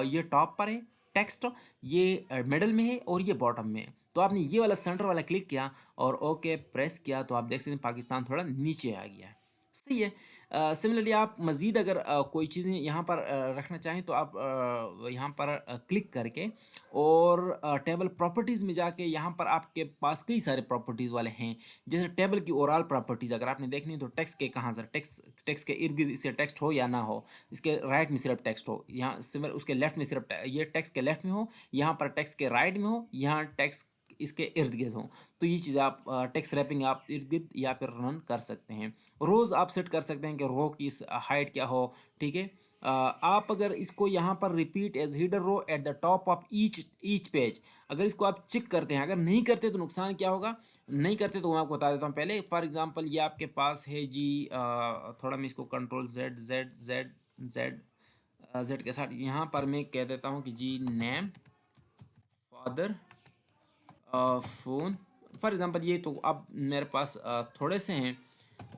ये टॉप पर है टेक्स्ट, ये मिडल में है और ये बॉटम में है, तो आपने ये वाला सेंटर वाला क्लिक किया और ओके प्रेस किया तो आप देख सकते हैं पाकिस्तान थोड़ा नीचे आ गया है। सही है। सिमिलरली आप मज़ीद अगर कोई चीज़ें यहाँ पर रखना चाहें तो आप यहाँ पर क्लिक करके और टेबल प्रॉपर्टीज़ में जाके, यहाँ पर आपके पास कई सारे प्रॉपर्टीज़ वाले हैं, जैसे टेबल की ओवरऑल प्रॉपर्टीज़ अगर आपने देखनी है तो टेक्स्ट के कहाँ से, टेक्स्ट टेक्स्ट के इर्द गिर्द इससे टेक्स्ट हो या ना हो, इसके राइट में सिर्फ टेक्स्ट हो, यहाँ सिमिलर उसके लेफ्ट में सिर्फ ये टेक्स्ट के लेफ्ट में हो, यहाँ पर टेक्स्ट के राइट में हो, यहाँ टेक्स्ट इसके इर्द गिर्द हो, तो ये चीज़ें आप टेक्स्ट रैपिंग आप इर्द गिर्द या फिर रन कर सकते हैं। रोज़ आप सेट कर सकते हैं कि रो की हाइट क्या हो, ठीक है। आप अगर इसको यहाँ पर repeat as header row at the top of each page, अगर इसको आप चेक करते हैं, अगर नहीं करते तो नुकसान क्या होगा, नहीं करते तो मैं आपको बता देता हूँ पहले। फॉर एग्जांपल ये आपके पास है जी, थोड़ा मैं इसको control Z Z Z Z Z के साथ यहाँ पर मैं कह देता हूँ कि जी name father phone, for example ये तो अब मेरे पास थोड़े से हैं,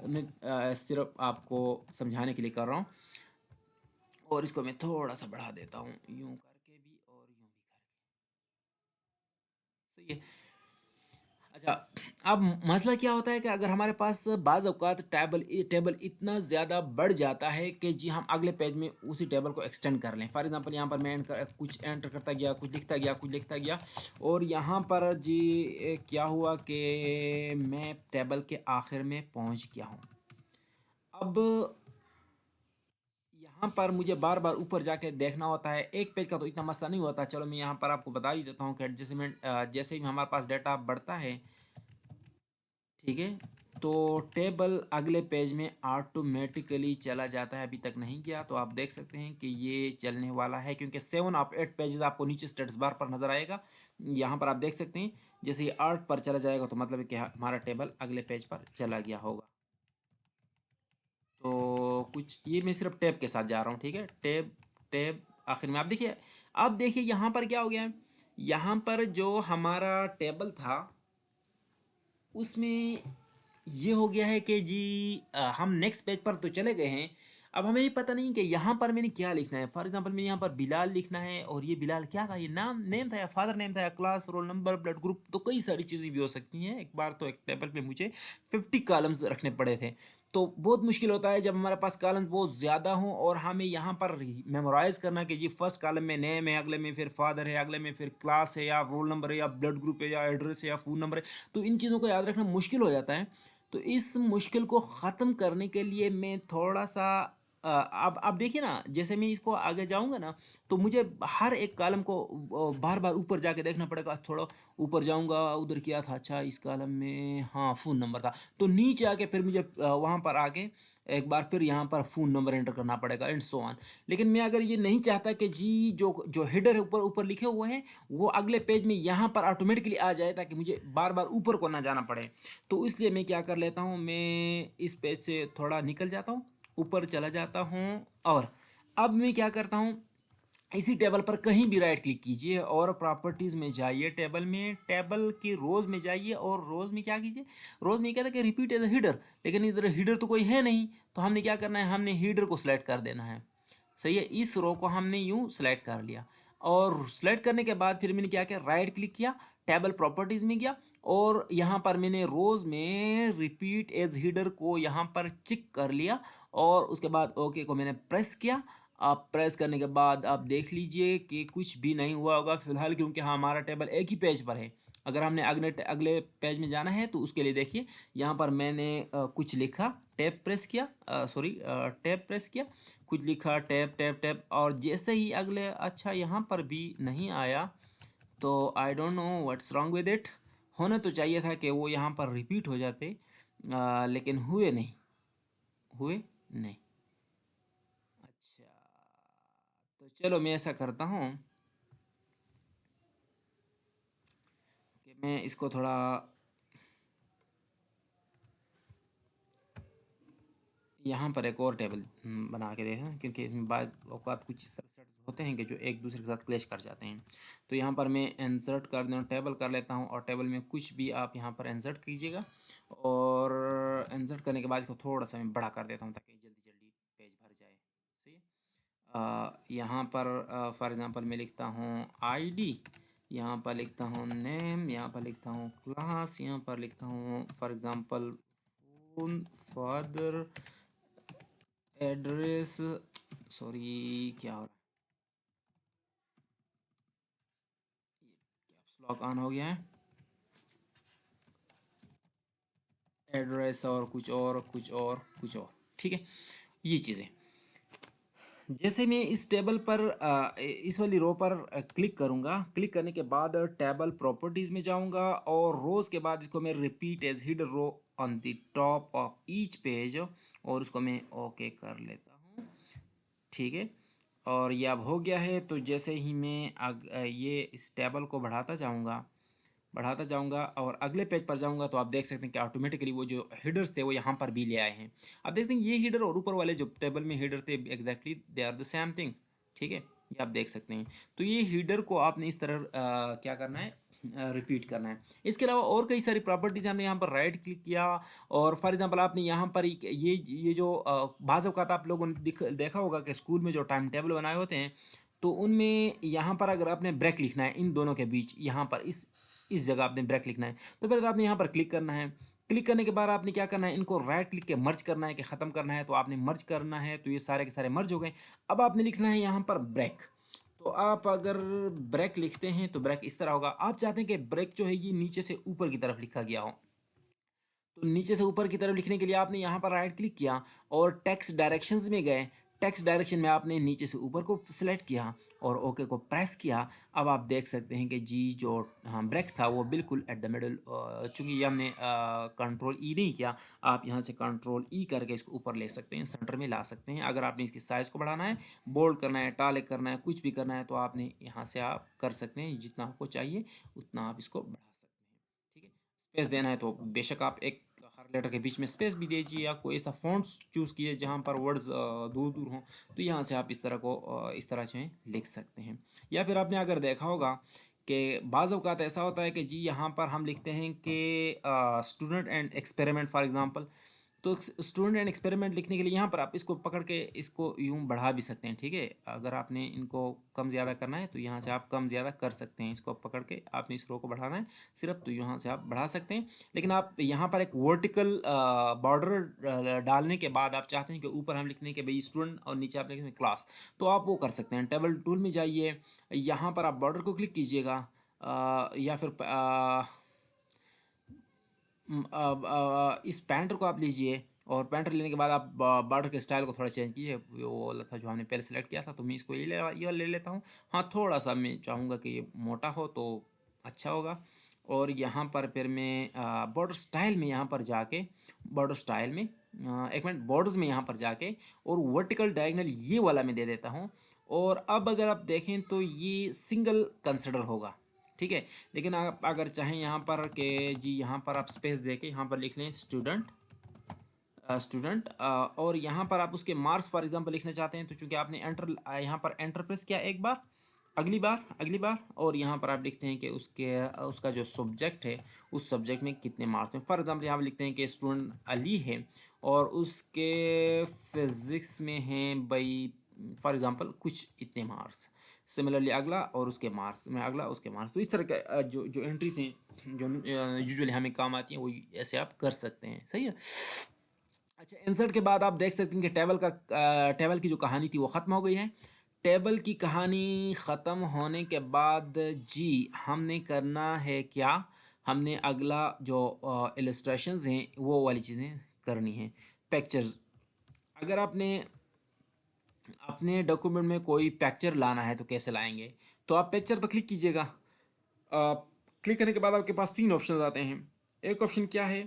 मैं सिर्फ आपको समझाने के लिए कर रहा हूँ, और इसको मैं थोड़ा सा बढ़ा देता हूँ यूँ करके भी और यूँ भी करके। सही है। अच्छा, अब मसला क्या होता है कि अगर हमारे पास बाज़ औक़ात टेबल इतना ज़्यादा बढ़ जाता है कि जी हम अगले पेज में उसी टेबल को एक्सटेंड कर लें। फॉर एग्ज़ाम्पल यहाँ पर मैं कुछ एंटर करता गया, कुछ लिखता गया और यहाँ पर जी क्या हुआ कि मैं टेबल के आखिर में पहुँच गया हूँ। अब यहाँ पर मुझे बार-बार ऊपर जाके देखना होता है। एक पेज का तो इतना मसला नहीं होता। चलो मैं यहाँ पर आपको बता ही देता हूँ कि जैसे ही हमारे पास डेटा बढ़ता है, ठीक है? तो टेबल अगले पेज में ऑटोमेटिकली चला जाता है, अभी तक नहीं गया। तो आप देख सकते हैं कि ये चलने वाला है क्योंकि 7 ऑफ 8 पेजेज़ आपको नीचे स्टेटस बार पर नज़र आएगा। यहाँ पर आप देख सकते हैं, जैसे ये 8 पर चला जाएगा तो मतलब है कि हमारा टेबल अगले पेज पर चला गया होगा। तो कुछ ये मैं सिर्फ टैब के साथ जा रहा हूँ, ठीक है? टैब टैब आखिर में आप देखिए यहाँ पर क्या हो गया है, यहाँ पर जो हमारा टेबल था उसमें ये हो गया है कि जी हम नेक्स्ट पेज पर तो चले गए हैं। अब हमें ये पता नहीं कि यहाँ पर मैंने क्या लिखना है। फॉर एग्जांपल मैंने यहाँ पर बिलाल लिखना है और ये बिलाल क्या था, ये नेम था या फादर नेम था या class roll number blood group, तो कई सारी चीज़ें भी हो सकती हैं। एक बार तो एक टेबल पे मुझे 50 कॉलम्स रखने पड़े थे। तो बहुत मुश्किल होता है जब हमारे पास कॉलम्स बहुत ज़्यादा हों और हमें यहाँ पर मेमोराइज़ करना कि जी फर्स्ट कॉलम में नेम है, अगले में फिर फादर है, अगले में फिर क्लास है या रोल नंबर है या ब्लड ग्रुप है या एड्रेस है या फ़ोन नंबर है। तो इन चीज़ों को याद रखना मुश्किल हो जाता है। तो इस मुश्किल को ख़त्म करने के लिए मैं थोड़ा-सा अब देखिए ना, जैसे मैं इसको आगे जाऊँगा ना, तो मुझे हर एक कॉलम को बार-बार ऊपर जाके देखना पड़ेगा। थोड़ा ऊपर जाऊँगा, उधर क्या था? अच्छा, इस कॉलम में हाँ, फ़ोन नंबर था। तो नीचे आके फिर मुझे वहाँ पर आके एक बार फिर यहाँ पर फ़ोन नंबर एंटर करना पड़ेगा एंड सो ऑन। लेकिन मैं अगर ये नहीं चाहता कि जी जो जो हेडर है ऊपर ऊपर लिखे हुए हैं, वो अगले पेज में यहाँ पर ऑटोमेटिकली आ जाए ताकि मुझे बार-बार ऊपर को ना जाना पड़े। तो इसलिए मैं क्या कर लेता हूँ, मैं इस पेज से थोड़ा निकल जाता हूँ, ऊपर चला जाता हूँ और अब मैं क्या करता हूँ, इसी टेबल पर कहीं भी राइट क्लिक कीजिए और प्रॉपर्टीज़ में जाइए, टेबल की रोज़ में जाइए और रोज़ में क्या कीजिए, रोज़ में क्या था कि रिपीट एज अ हीडर, लेकिन इधर हीडर तो कोई है नहीं। तो हमने क्या करना है, हमने हीडर को सिलेक्ट कर देना है। सही है, इस रो को हमने यूँ सेलेक्ट कर लिया और सेलेक्ट करने के बाद फिर मैंने क्या किया, राइट क्लिक किया, टेबल प्रॉपर्टीज़ में गया और यहाँ पर मैंने रोज़ में रिपीट एज हीडर को यहाँ पर चेक कर लिया और उसके बाद ओके को मैंने प्रेस किया। आप प्रेस करने के बाद आप देख लीजिए कि कुछ भी नहीं हुआ होगा फ़िलहाल, क्योंकि हाँ, हमारा टेबल एक ही पेज पर है। अगर हमने अगले अगले पेज में जाना है तो उसके लिए देखिए, यहाँ पर मैंने कुछ लिखा, टैब प्रेस किया, कुछ लिखा, टैब टैब टैब और जैसे ही अगले अच्छा यहाँ पर भी नहीं आया, तो I don't know what's wrong with it. होना तो चाहिए था कि वो यहाँ पर रिपीट हो जाते, लेकिन हुए नहीं। अच्छा, तो चलो मैं ऐसा करता हूँ कि मैं इसको थोड़ा यहाँ पर एक और टेबल बना के देखें, क्योंकि इसमें बाज़ औक़ात कुछ इस तरह सेट्स होते हैं कि जो एक दूसरे के साथ क्लैश कर जाते हैं। तो यहाँ पर मैं इंसर्ट कर दूँ, टेबल कर लेता हूँ और टेबल में कुछ भी आप यहाँ पर इंसर्ट कीजिएगा और इंसर्ट करने के बाद इसको थोड़ा-सा मैं बड़ा कर देता हूँ ताकि जल्दी-जल्दी पेज भर जाए। सही है? यहाँ पर फॉर एग्ज़ाम्पल मैं लिखता हूँ आईडी, यहाँ पर लिखता हूँ नेम, यहाँ पर लिखता हूँ क्लास, यहाँ पर लिखता हूँ for example phone, father, address, sorry क्या हो रहा है, ये कैप्स लॉक ऑन हो गया है, एड्रेस और कुछ और कुछ और कुछ और, ठीक है, ये चीज़ें। जैसे मैं इस टेबल पर इस वाली रो पर क्लिक करूँगा, क्लिक करने के बाद टेबल प्रॉपर्टीज़ में जाऊँगा और रोज़ के बाद इसको मैं repeat as header row on the top of each page और उसको मैं ओके कर लेता हूँ, ठीक है। और ये अब हो गया है, तो जैसे ही मैं ये इस टेबल को बढ़ाता जाऊँगा और अगले पेज पर जाऊँगा तो आप देख सकते हैं कि ऑटोमेटिकली वो जो हेडर्स थे वो यहाँ पर भी ले आए हैं। आप देखते हैं ये हेडर और ऊपर वाले जो टेबल में हेडर थे exactly they are the same thing, ठीक है, ये आप देख सकते हैं। तो ये हेडर को आपने इस तरह क्या करना है, रिपीट करना है। इसके अलावा और कई सारी प्रॉपर्टीज हमने यहाँ पर राइट क्लिक किया और फॉर एग्जांपल आपने यहाँ पर ये जो बाज़ औक़ात आप लोगों ने देखा होगा कि स्कूल में जो टाइम टेबल बनाए होते हैं, तो उनमें यहाँ पर अगर आपने ब्रेक लिखना है इन दोनों के बीच, यहाँ पर इस जगह आपने ब्रेक लिखना है। तो पहले तो आपने यहाँ पर क्लिक करना है। क्लिक करने के बाद आपने क्या करना है, इनको राइट क्लिक के मर्ज करना है कि ख़त्म करना है, तो आपने मर्ज करना है, तो ये सारे के सारे मर्ज हो गए। अब आपने लिखना है यहाँ पर ब्रेक। तो आप अगर ब्रेक लिखते हैं तो ब्रेक इस तरह होगा। आप चाहते हैं कि ब्रेक जो है ये नीचे से ऊपर की तरफ लिखा गया हो, तो नीचे से ऊपर की तरफ लिखने के लिए आपने यहाँ पर राइट क्लिक किया और टेक्स्ट डायरेक्शंस में गए। टेक्स्ट डायरेक्शन में आपने नीचे से ऊपर को सिलेक्ट किया और ओके को प्रेस किया। अब आप देख सकते हैं कि जी जो हाँ ब्रेक था वो बिल्कुल एट द मिडल, चूँकि ये हमने कंट्रोल ई नहीं किया, आप यहाँ से कंट्रोल ई करके इसको ऊपर ले सकते हैं, सेंटर में ला सकते हैं। अगर आपने इसकी साइज़ को बढ़ाना है, बोल्ड करना है, इटालिक करना है, कुछ भी करना है, तो आपने यहाँ से आप कर सकते हैं। जितना आपको चाहिए उतना आप इसको बढ़ा सकते हैं। ठीक है, स्पेस देना है तो बेशक आप एक हर लेटर के बीच में स्पेस भी दीजिए, या कोई ऐसा फ़ॉन्ट्स चूज़ कीजिए जहाँ पर वर्ड्स दूर दूर हों, तो यहाँ से आप इस तरह को इस तरह से लिख सकते हैं। या फिर आपने अगर देखा होगा कि बाज़ अवक़ात ऐसा होता है कि जी यहाँ पर हम लिखते हैं कि student and experiment for example, तो स्टूडेंट एंड एक्सपेरिमेंट लिखने के लिए यहाँ पर आप इसको पकड़ के इसको यूँ बढ़ा भी सकते हैं। ठीक है, अगर आपने इनको कम ज़्यादा करना है तो यहाँ से आप कम ज़्यादा कर सकते हैं। इसको पकड़ के आपने इस रो को बढ़ाना है सिर्फ, तो यहाँ से आप बढ़ा सकते हैं। लेकिन आप यहाँ पर एक वर्टिकल बॉर्डर डालने के बाद आप चाहते हैं कि ऊपर हम लिखने के भाई स्टूडेंट और नीचे आप लिखेंगे क्लास, तो आप वो कर सकते हैं। टेबल टूल में जाइए, यहाँ पर आप बॉर्डर को क्लिक कीजिएगा, या फिर इस पैंटर को आप लीजिए और पैंटर लेने के बाद आप बॉर्डर के स्टाइल को थोड़ा चेंज कीजिए। वो वाला था जो हमने पहले सेलेक्ट किया था, तो मैं इसको ये ले लेता हूँ। हाँ, थोड़ा सा मैं चाहूँगा कि ये मोटा हो तो अच्छा होगा। और यहाँ पर फिर मैं बॉर्डर स्टाइल में यहाँ पर जाके बॉर्डर स्टाइल में एक मिनट बॉर्डर्स में यहाँ पर जाके और वर्टिकल डायगनल ये वाला मैं दे देता हूँ। और अब अगर आप देखें तो ये सिंगल कंसिडर होगा। ठीक है, लेकिन आप अगर चाहें यहाँ पर के जी यहाँ पर आप स्पेस देके यहाँ पर लिख लें स्टूडेंट, और यहाँ पर आप उसके मार्क्स फॉर एग्जांपल लिखना चाहते हैं, तो चूंकि आपने एंटर यहाँ पर एंटर प्रेस किया एक बार, अगली बार, और यहाँ पर आप लिखते हैं कि उसका जो सब्जेक्ट है उस सब्जेक्ट में कितने मार्क्स हैं। फॉर एग्जांपल यहाँ पर लिखते हैं कि स्टूडेंट अली है और उसके फिज़िक्स में हैं भाई फॉर एग्जांपल कुछ इतने मार्क्स। सिमिलरली अगला और उसके मार्क्स में अगला उसके मार्क्स। तो इस तरह के जो जो एंट्रीज हैं जो यूजुअली हमें काम आती हैं वो ऐसे आप कर सकते हैं। सही है। अच्छा, इंसर्ट के बाद आप देख सकते हैं कि टेबल की जो कहानी थी वो ख़त्म हो गई है। टेबल की कहानी ख़त्म होने के बाद जी हमने करना है क्या, हमने अगला जो इलस्ट्रेशंस हैं वो वाली चीज़ें करनी हैं। पिक्चर्स, अगर आपने अपने डॉक्यूमेंट में कोई पिक्चर लाना है तो कैसे लाएंगे, तो आप पिक्चर पर क्लिक कीजिएगा। क्लिक करने के बाद आपके पास तीन ऑप्शन आते हैं। एक ऑप्शन क्या है,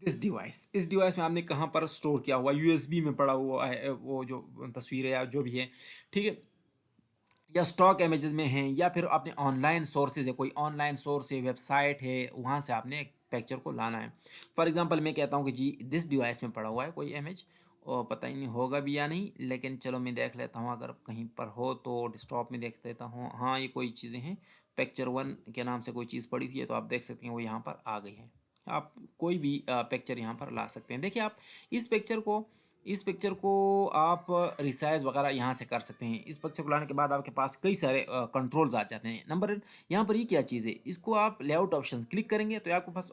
दिस डिवाइस। इस डिवाइस में आपने कहाँ पर स्टोर किया हुआ, यूएसबी में पड़ा हुआ है वो जो तस्वीर है या जो भी है। ठीक है, या स्टॉक इमेजेस में हैं, या फिर आपने ऑनलाइन सोर्सेज है, कोई ऑनलाइन सोर्स है, वेबसाइट है, वहाँ से आपने एक पिक्चर को लाना है। फॉर एग्जांपल मैं कहता हूँ कि जी दिस डिवाइस में पड़ा हुआ है कोई इमेज, और पता ही नहीं होगा भी या नहीं, लेकिन चलो मैं देख लेता हूँ, अगर कहीं पर हो तो डेस्कटॉप में देख लेता हूँ। हाँ, ये कोई चीज़ें हैं, पिक्चर 1 के नाम से कोई चीज़ पड़ी हुई है, तो आप देख सकते हैं वो यहाँ पर आ गई है। आप कोई भी पिक्चर यहाँ पर ला सकते हैं। देखिए, आप इस पिक्चर को आप रिसाइज वगैरह यहाँ से कर सकते हैं। इस पिक्चर को लाने के बाद आपके पास कई सारे कंट्रोल्स आ जाते हैं। नंबर 1, यहाँ पर ये क्या चीज़ है, इसको आप लेआउट ऑप्शन क्लिक करेंगे तो आपके पास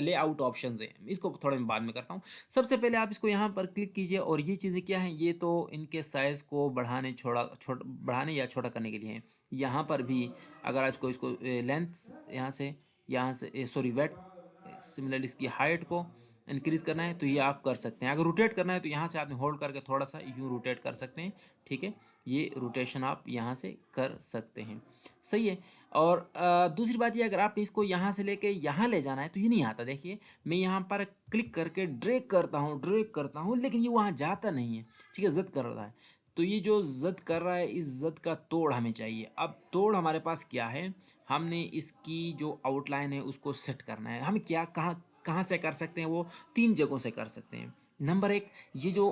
लेआउट ऑप्शंस है। इसको थोड़ा मैं बाद में करता हूँ। सबसे पहले आप इसको यहाँ पर क्लिक कीजिए, और ये चीज़ें क्या हैं, ये तो इनके साइज़ को बढ़ाने या छोटा करने के लिए हैं। यहाँ पर भी अगर आपको इसको लेंथ यहाँ से सॉरी वेट, सिमिलरली इसकी हाइट को इंक्रीज़ करना है तो ये आप कर सकते हैं। अगर रोटेट करना है तो यहाँ से आपने होल्ड करके थोड़ा सा यूँ रोटेट कर सकते हैं। ठीक है, ये रोटेशन आप यहाँ से कर सकते हैं। सही है। और दूसरी बात ये, अगर आपने इसको यहाँ से लेके यहाँ ले जाना है तो ये नहीं आता। देखिए, मैं यहाँ पर क्लिक करके ड्रैग करता हूँ, लेकिन ये वहाँ जाता नहीं है। ठीक है, ज़द कर रहा है। तो ये जो ज़द कर रहा है, इस ज़द का तोड़ हमें चाहिए। अब तोड़ हमारे पास क्या है, हमने इसकी जो आउटलाइन है उसको सेट करना है। हम क्या कहाँ कहाँ से कर सकते हैं, वो 3 जगहों से कर सकते हैं। नंबर 1, ये जो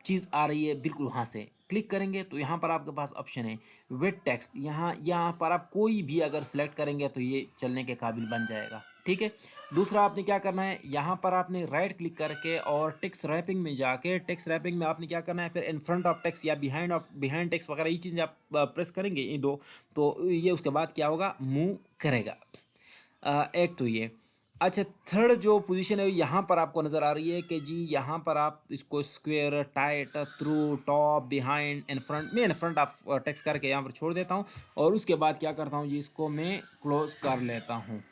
चीज़ आ रही है बिल्कुल वहाँ से क्लिक करेंगे तो यहाँ पर आपके पास ऑप्शन है वेट टेक्स्ट। यहाँ यहाँ पर आप कोई भी अगर सेलेक्ट करेंगे तो ये चलने के काबिल बन जाएगा। ठीक है। दूसरा आपने क्या करना है, यहाँ पर आपने राइट क्लिक करके और टेक्स्ट रैपिंग में जाके टेक्स्ट रैपिंग में आपने क्या करना है, फिर इन फ्रंट ऑफ टेक्स्ट या बिहाइंड टेक्स्ट वगैरह ये चीज़ें आप प्रेस करेंगे ये दो, तो ये उसके बाद क्या होगा, मूव करेगा। एक तो ये। अच्छा, थर्ड जो पोजीशन है यहाँ पर आपको नज़र आ रही है कि जी यहाँ पर आप इसको square, tight, through, top, behind, in front, मैं इन फ्रंट ऑफ टेक्स्ट करके यहाँ पर छोड़ देता हूँ और उसके बाद क्या करता हूँ जी, इसको मैं क्लोज कर लेता हूँ।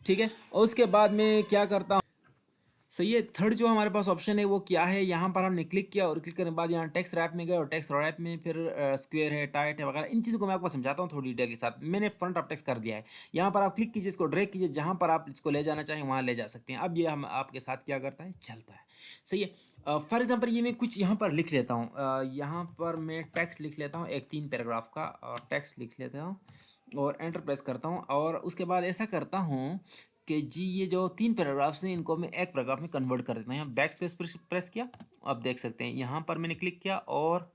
ठीक है, और उसके बाद में क्या करता हूँ, सही है। थर्ड जो हमारे पास ऑप्शन है वो क्या है, यहाँ पर हमने क्लिक किया और क्लिक करने के बाद यहाँ टेक्स्ट रैप में गए और टेक्स्ट रैप में फिर स्क्वायर है, टाइट है वगैरह, इन चीज़ों को मैं आपको समझाता हूँ थोड़ी डिटेल के साथ। मैंने फ्रंट ऑफ टेक्स्ट कर दिया है, यहाँ पर आप क्लिक कीजिए, इसको ड्रैग कीजिए, जहाँ पर आप इसको ले जाना चाहें वहाँ ले जा सकते हैं। अब ये हम आपके साथ क्या करता है, चलता है। सही है। फॉर एग्जाम्पल ये मैं कुछ यहाँ पर लिख लेता हूँ, यहाँ पर मैं टेक्स्ट लिख लेता हूँ, एक 3 पैराग्राफ का टेक्स्ट लिख लेता हूँ और एंटर प्रेस करता हूँ और उसके बाद ऐसा करता हूँ कि जी ये जो 3 पैराग्राफ्स हैं इनको मैं एक पैराग्राफ में कन्वर्ट कर देता हूँ। यहाँ बैक स्पेस प्रेस किया, आप देख सकते हैं यहाँ पर मैंने क्लिक किया और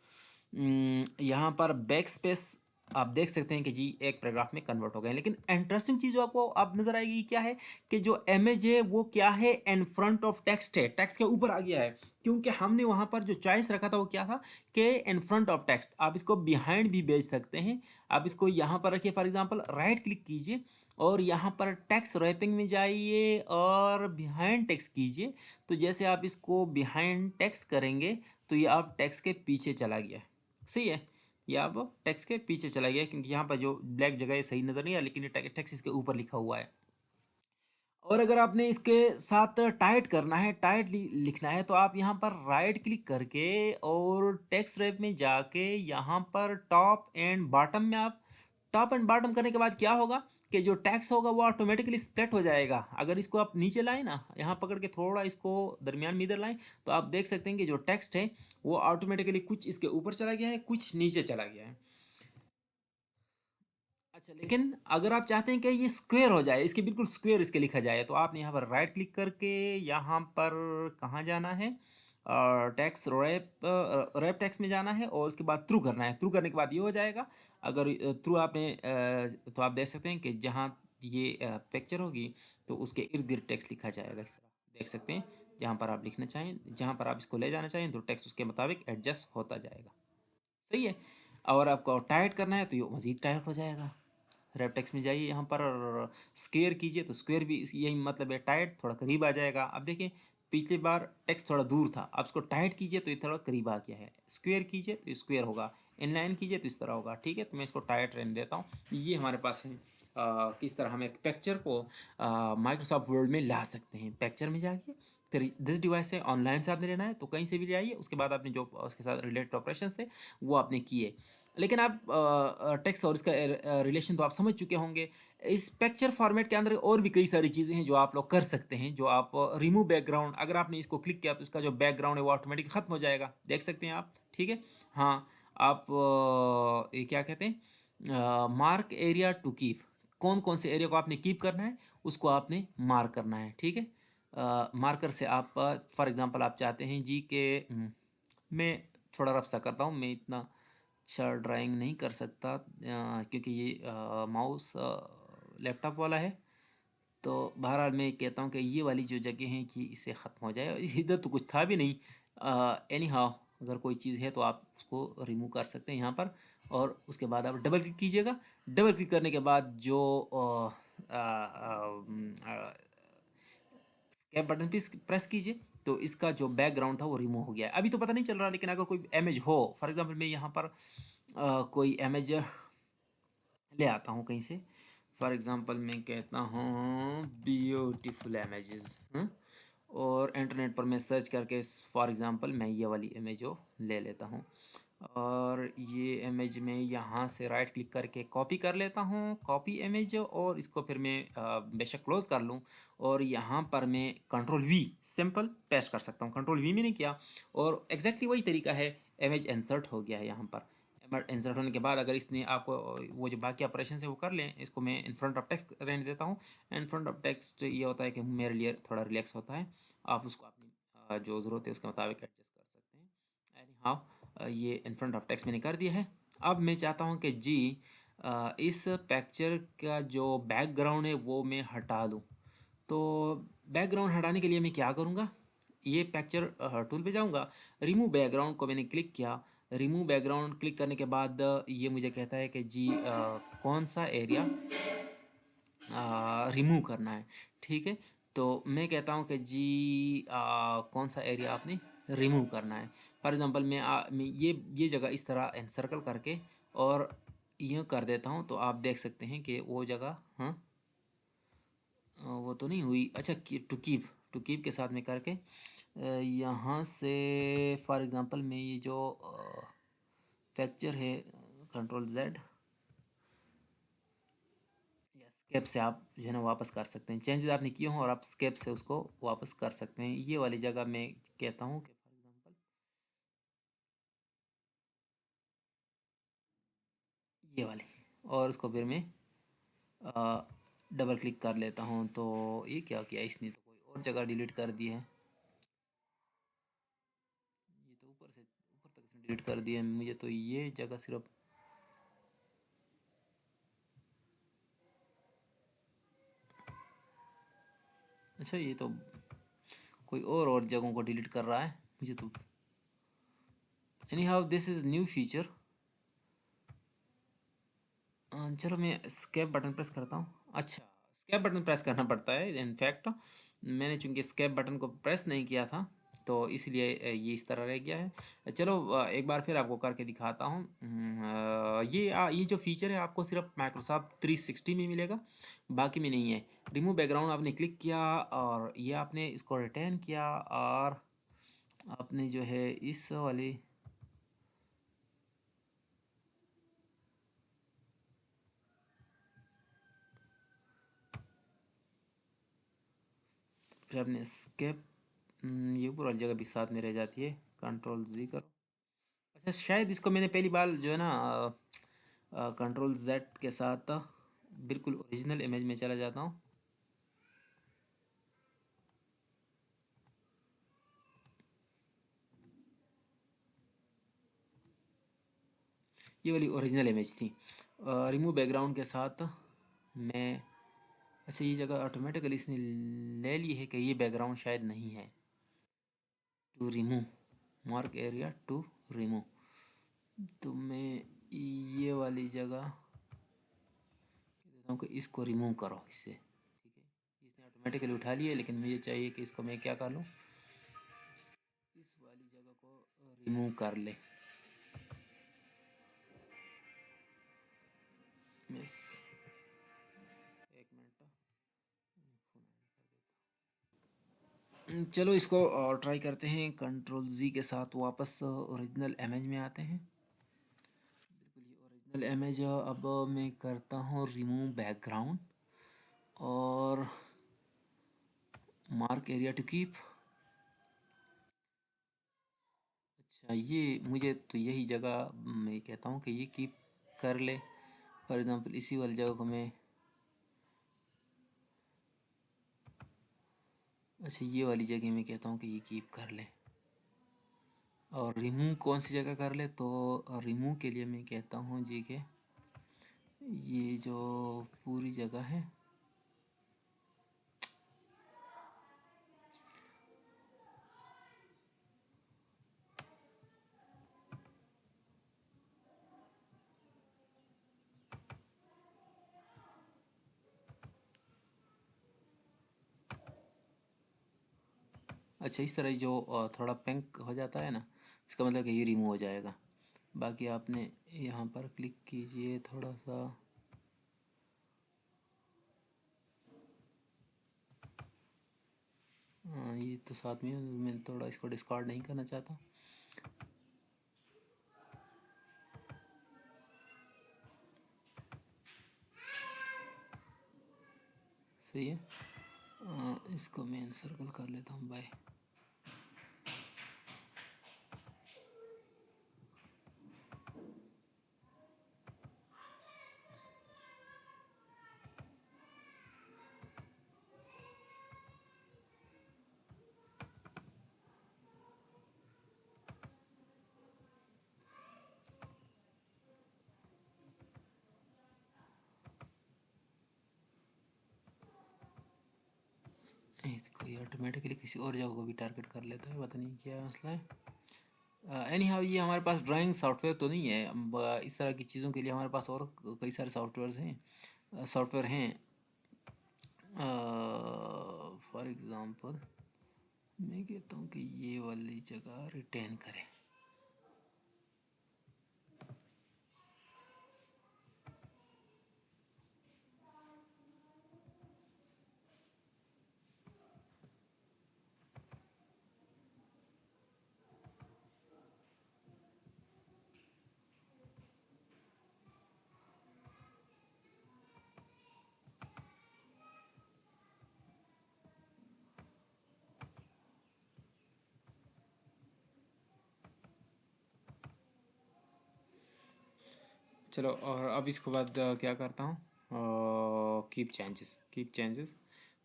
यहाँ पर बैक स्पेस आप देख सकते हैं कि जी एक पैराग्राफ में कन्वर्ट हो गए। लेकिन इंटरेस्टिंग चीज़ जो आपको अब नजर आएगी क्या है कि जो इमेज है वो क्या है, इन फ्रंट ऑफ टेक्स्ट है, टेक्स्ट के ऊपर आ गया है, क्योंकि हमने वहाँ पर जो चॉइस रखा था वो क्या था कि इन फ्रंट ऑफ टेक्स्ट। आप इसको बिहाइंड भी भेज सकते हैं, आप इसको यहाँ पर रखिए, फॉर एग्जांपल राइट क्लिक कीजिए और यहाँ पर टेक्स्ट रैपिंग में जाइए और बिहाइंड टेक्स्ट कीजिए। तो जैसे आप इसको बिहाइंड टेक्स्ट करेंगे तो ये आप टेक्स्ट के पीछे चला गया। सही है, ये आप टेक्स्ट के पीछे चला गया क्योंकि यहाँ पर जो ब्लैक जगह है सही नज़र नहीं आया, लेकिन ये टेक्स्ट इसके ऊपर लिखा हुआ है। और अगर आपने इसके साथ टाइट करना है, टाइट लिखना है, तो आप यहाँ पर राइट क्लिक करके और टेक्स्ट रैप में जाके यहाँ पर टॉप एंड बॉटम में आप टॉप एंड बॉटम करने के बाद क्या होगा कि जो टेक्स्ट होगा वो ऑटोमेटिकली स्प्लिट हो जाएगा। अगर इसको आप नीचे लाएं ना, यहाँ पकड़ के थोड़ा इसको दरमियान में इधर लाएं, तो आप देख सकते हैं कि जो टेक्स्ट है वो ऑटोमेटिकली कुछ इसके ऊपर चला गया है, कुछ नीचे चला गया है। अच्छा, लेकिन अगर आप चाहते हैं कि ये स्क्वायर हो जाए, इसके बिल्कुल स्क्वायर इसके लिखा जाए, तो आपने यहाँ पर राइट क्लिक करके यहाँ पर कहाँ जाना है, टैक्स रैप टैक्स में जाना है और उसके बाद थ्रू करना है। थ्रू करने के बाद ये हो जाएगा। अगर थ्रू आपने तो आप देख सकते हैं कि जहाँ ये पिक्चर होगी तो उसके इर्द गिर्द टेक्स्ट लिखा जाएगा, इस तरह देख सकते हैं। जहाँ पर आप लिखना चाहें, जहाँ पर आप इसको ले जाना चाहें, तो टेक्स्ट उसके मुताबिक एडजस्ट होता जाएगा। सही है। और आपको टाइट करना है तो ये मज़ीद टाइट हो जाएगा। रेपटेक्स में जाइए यहाँ पर और स्क्वेयर कीजिए तो स्क्वेयर भी यही मतलब है, टाइट थोड़ा करीब आ जाएगा। अब देखिए पिछली बार टेक्स्ट थोड़ा दूर था, अब इसको टाइट कीजिए तो ये थोड़ा करीब आ गया है। स्क्वेयर कीजिए तो स्क्वेयर होगा, इनलाइन कीजिए तो इस तरह होगा। ठीक है, तो मैं इसको टाइट रहने देता हूँ। ये हमारे पास है किस तरह हम एक पिक्चर को माइक्रोसॉफ्ट वर्ड में ला सकते हैं। पिक्चर में जाइए, फिर दिस डिवाइस से ऑनलाइन से आपने लेना है तो कहीं से भी ले आइए, उसके बाद आपने जो उसके साथ रिलेटेड ऑपरेशन थे वो आपने किए। लेकिन आप टेक्स्ट और इसका रिलेशन तो आप समझ चुके होंगे। इस पिक्चर फॉर्मेट के अंदर और भी कई सारी चीज़ें हैं जो आप लोग कर सकते हैं। जो आप रिमूव बैकग्राउंड, अगर आपने इसको क्लिक किया तो इसका जो बैकग्राउंड है वो ऑटोमेटिक ख़त्म हो जाएगा, देख सकते हैं आप। ठीक है, हाँ। आप ये क्या कहते हैं, मार्क एरिया टू कीप, कौन कौन से एरिया को आपने कीप करना है उसको आपने मार्क करना है। ठीक है, मार्कर से आप फॉर एग्जांपल आप चाहते हैं जी के मैं थोड़ा रफ सा करता हूँ, मैं इतना अच्छा ड्राइंग नहीं कर सकता क्योंकि ये माउस लैपटॉप वाला है। तो बहरहाल मैं कहता हूँ कि ये वाली जो जगह हैं कि इससे ख़त्म हो जाए, और इधर तो कुछ था भी नहीं। एनी हाउ अगर कोई चीज़ है तो आप उसको रिमूव कर सकते हैं यहाँ पर। और उसके बाद आप डबल क्लिक कीजिएगा। डबल क्लिक करने के बाद जो स्केप बटन पे प्रेस कीजिए तो इसका जो बैकग्राउंड था वो रिमूव हो गया है। अभी तो पता नहीं चल रहा, लेकिन अगर कोई इमेज हो, फॉर एग्जांपल मैं यहाँ पर कोई इमेज ले आता हूँ कहीं से। फॉर एग्जांपल मैं कहता हूँ ब्यूटीफुल इमेजेस, और इंटरनेट पर मैं सर्च करके फॉर एग्जांपल मैं ये वाली इमेज को ले लेता हूँ और ये इमेज में यहाँ से राइट क्लिक करके कॉपी कर लेता हूँ, कॉपी इमेज, और इसको फिर मैं बेशक क्लोज कर लूँ और यहाँ पर मैं कंट्रोल वी सिंपल पेस्ट कर सकता हूँ। कंट्रोल वी मैंने किया और एग्जैक्टली वही तरीका है, इमेज इंसर्ट हो गया है यहाँ पर। इंसर्ट होने के बाद अगर इसने आपको वो जो बाकी ऑपरेशन है वो कर लें, इसको मैं इन फ्रंट ऑफ टेक्स्ट रहने देता हूँ। इन फ्रंट ऑफ टेक्स्ट ये होता है कि मेरे लिए थोड़ा रिलैक्स होता है, आप उसको अपनी जो ज़रूरत है उसके मुताबिक एडजस्ट कर सकते हैं। एनी हाउ ये इन फ्रंट ऑफ टेक्स्ट मैंने कर दिया है। अब मैं चाहता हूँ कि जी इस पिक्चर का जो बैकग्राउंड है वो मैं हटा दूँ। तो बैकग्राउंड हटाने के लिए मैं क्या करूँगा, ये पिक्चर टूल पे जाऊँगा, रिमूव बैकग्राउंड को मैंने क्लिक किया। रिमूव बैकग्राउंड क्लिक करने के बाद ये मुझे कहता है कि जी कौन सा एरिया रिमूव करना है। ठीक है, तो मैं कहता हूँ कि जी कौन सा एरिया आपने रिमूव करना है। फॉर एग्ज़ाम्पल मैं ये जगह इस तरह एनसर्कल करके और यूँ कर देता हूँ, तो आप देख सकते हैं कि वो जगह, हाँ वो तो नहीं हुई। अच्छा, टू कीप के साथ में करके यहाँ से फॉर एग्ज़ाम्पल मैं ये जो फ्रैक्चर है, कंट्रोल जेड या स्केप से आप जो है ना वापस कर सकते हैं। चेंजेस आपने किए हों और आप स्केप से उसको वापस कर सकते हैं। ये वाली जगह मैं कहता हूँ कि फॉर एग्ज़ाम्पल ये वाली, और उसको फिर मैं डबल क्लिक कर लेता हूँ। तो ये क्या किया इसने, तो कोई और जगह डिलीट कर दी है। ये तो ऊपर तक इसने डिलीट कर दिया है, मुझे तो ये जगह सिर्फ, अच्छा ये तो कोई और जगहों को डिलीट कर रहा है मुझे तो। Any how this is new feature. चलो मैं स्केप बटन प्रेस करता हूँ। अच्छा, स्केप बटन प्रेस करना पड़ता है इनफैक्ट। मैंने चूंकि स्केप बटन को प्रेस नहीं किया था तो इसलिए ये इस तरह रह गया है। चलो एक बार फिर आपको करके दिखाता हूँ। ये जो फीचर है आपको सिर्फ माइक्रोसॉफ्ट 360 में मिलेगा, बाकी में नहीं है। रिमूव बैकग्राउंड आपने क्लिक किया और ये आपने इसको रिटर्न किया और आपने जो है इस वाली, फिर आपने स्केप, ये ऊपर वाली जगह भी साथ में रह जाती है, कंट्रोल जी करो। अच्छा, शायद इसको मैंने पहली बार जो है ना कंट्रोल जेड के साथ बिल्कुल ओरिजिनल इमेज में चला जाता हूँ। ये वाली ओरिजिनल इमेज थी। रिमूव बैकग्राउंड के साथ मैं, अच्छा ये जगह ऑटोमेटिकली इसने ले ली है कि ये बैकग्राउंड शायद नहीं है। To remove, mark area to remove, तो मैं ये वाली जगह कहता हूँ कि इसको रिमूव करो इससे। ठीक है, इसने ऑटोमेटिकली उठा लिया, लेकिन मुझे चाहिए कि इसको मैं क्या कर लूँ, इस वाली जगह को रिमूव कर ले। मिस, एक मिनट, चलो इसको और ट्राई करते हैं। कंट्रोल जी के साथ वापस ओरिजिनल इमेज में आते हैं। बिल्कुल ये ओरिजिनल इमेज, अब मैं करता हूँ रिमूव बैकग्राउंड और मार्क एरिया टू कीप। अच्छा, ये मुझे तो यही जगह मैं कहता हूँ कि ये कीप कर ले। फॉर एग्ज़ाम्पल इसी वाली जगह को मैं, अच्छा ये वाली जगह मैं कहता हूँ कि ये कीप कर ले। और रिमूव कौन सी जगह कर ले, तो रिमूव के लिए मैं कहता हूँ जी के ये जो पूरी जगह है, अच्छा इस तरह जो थोड़ा पिंक हो जाता है ना, इसका मतलब कि ये रिमूव हो जाएगा। बाकी आपने यहाँ पर क्लिक कीजिए थोड़ा सा, ये तो साथ में मैं थोड़ा इसको डिस्कार्ड नहीं करना चाहता। सही है, इसको मैं सर्कल कर लेता हूँ बाय। ऑटोमेटिकली किसी और जगह को भी टारगेट कर लेता है, पता नहीं क्या मसला है। एनी हाउ ये हमारे पास ड्राइंग सॉफ्टवेयर तो नहीं है। इस तरह की चीज़ों के लिए हमारे पास और कई सारे सॉफ्टवेयर हैं। फॉर एग्ज़ाम्पल मैं कहता हूँ कि ये वाली जगह रिटेन करें। चलो, और अब इसके बाद क्या करता हूँ, कीप चेंजेस।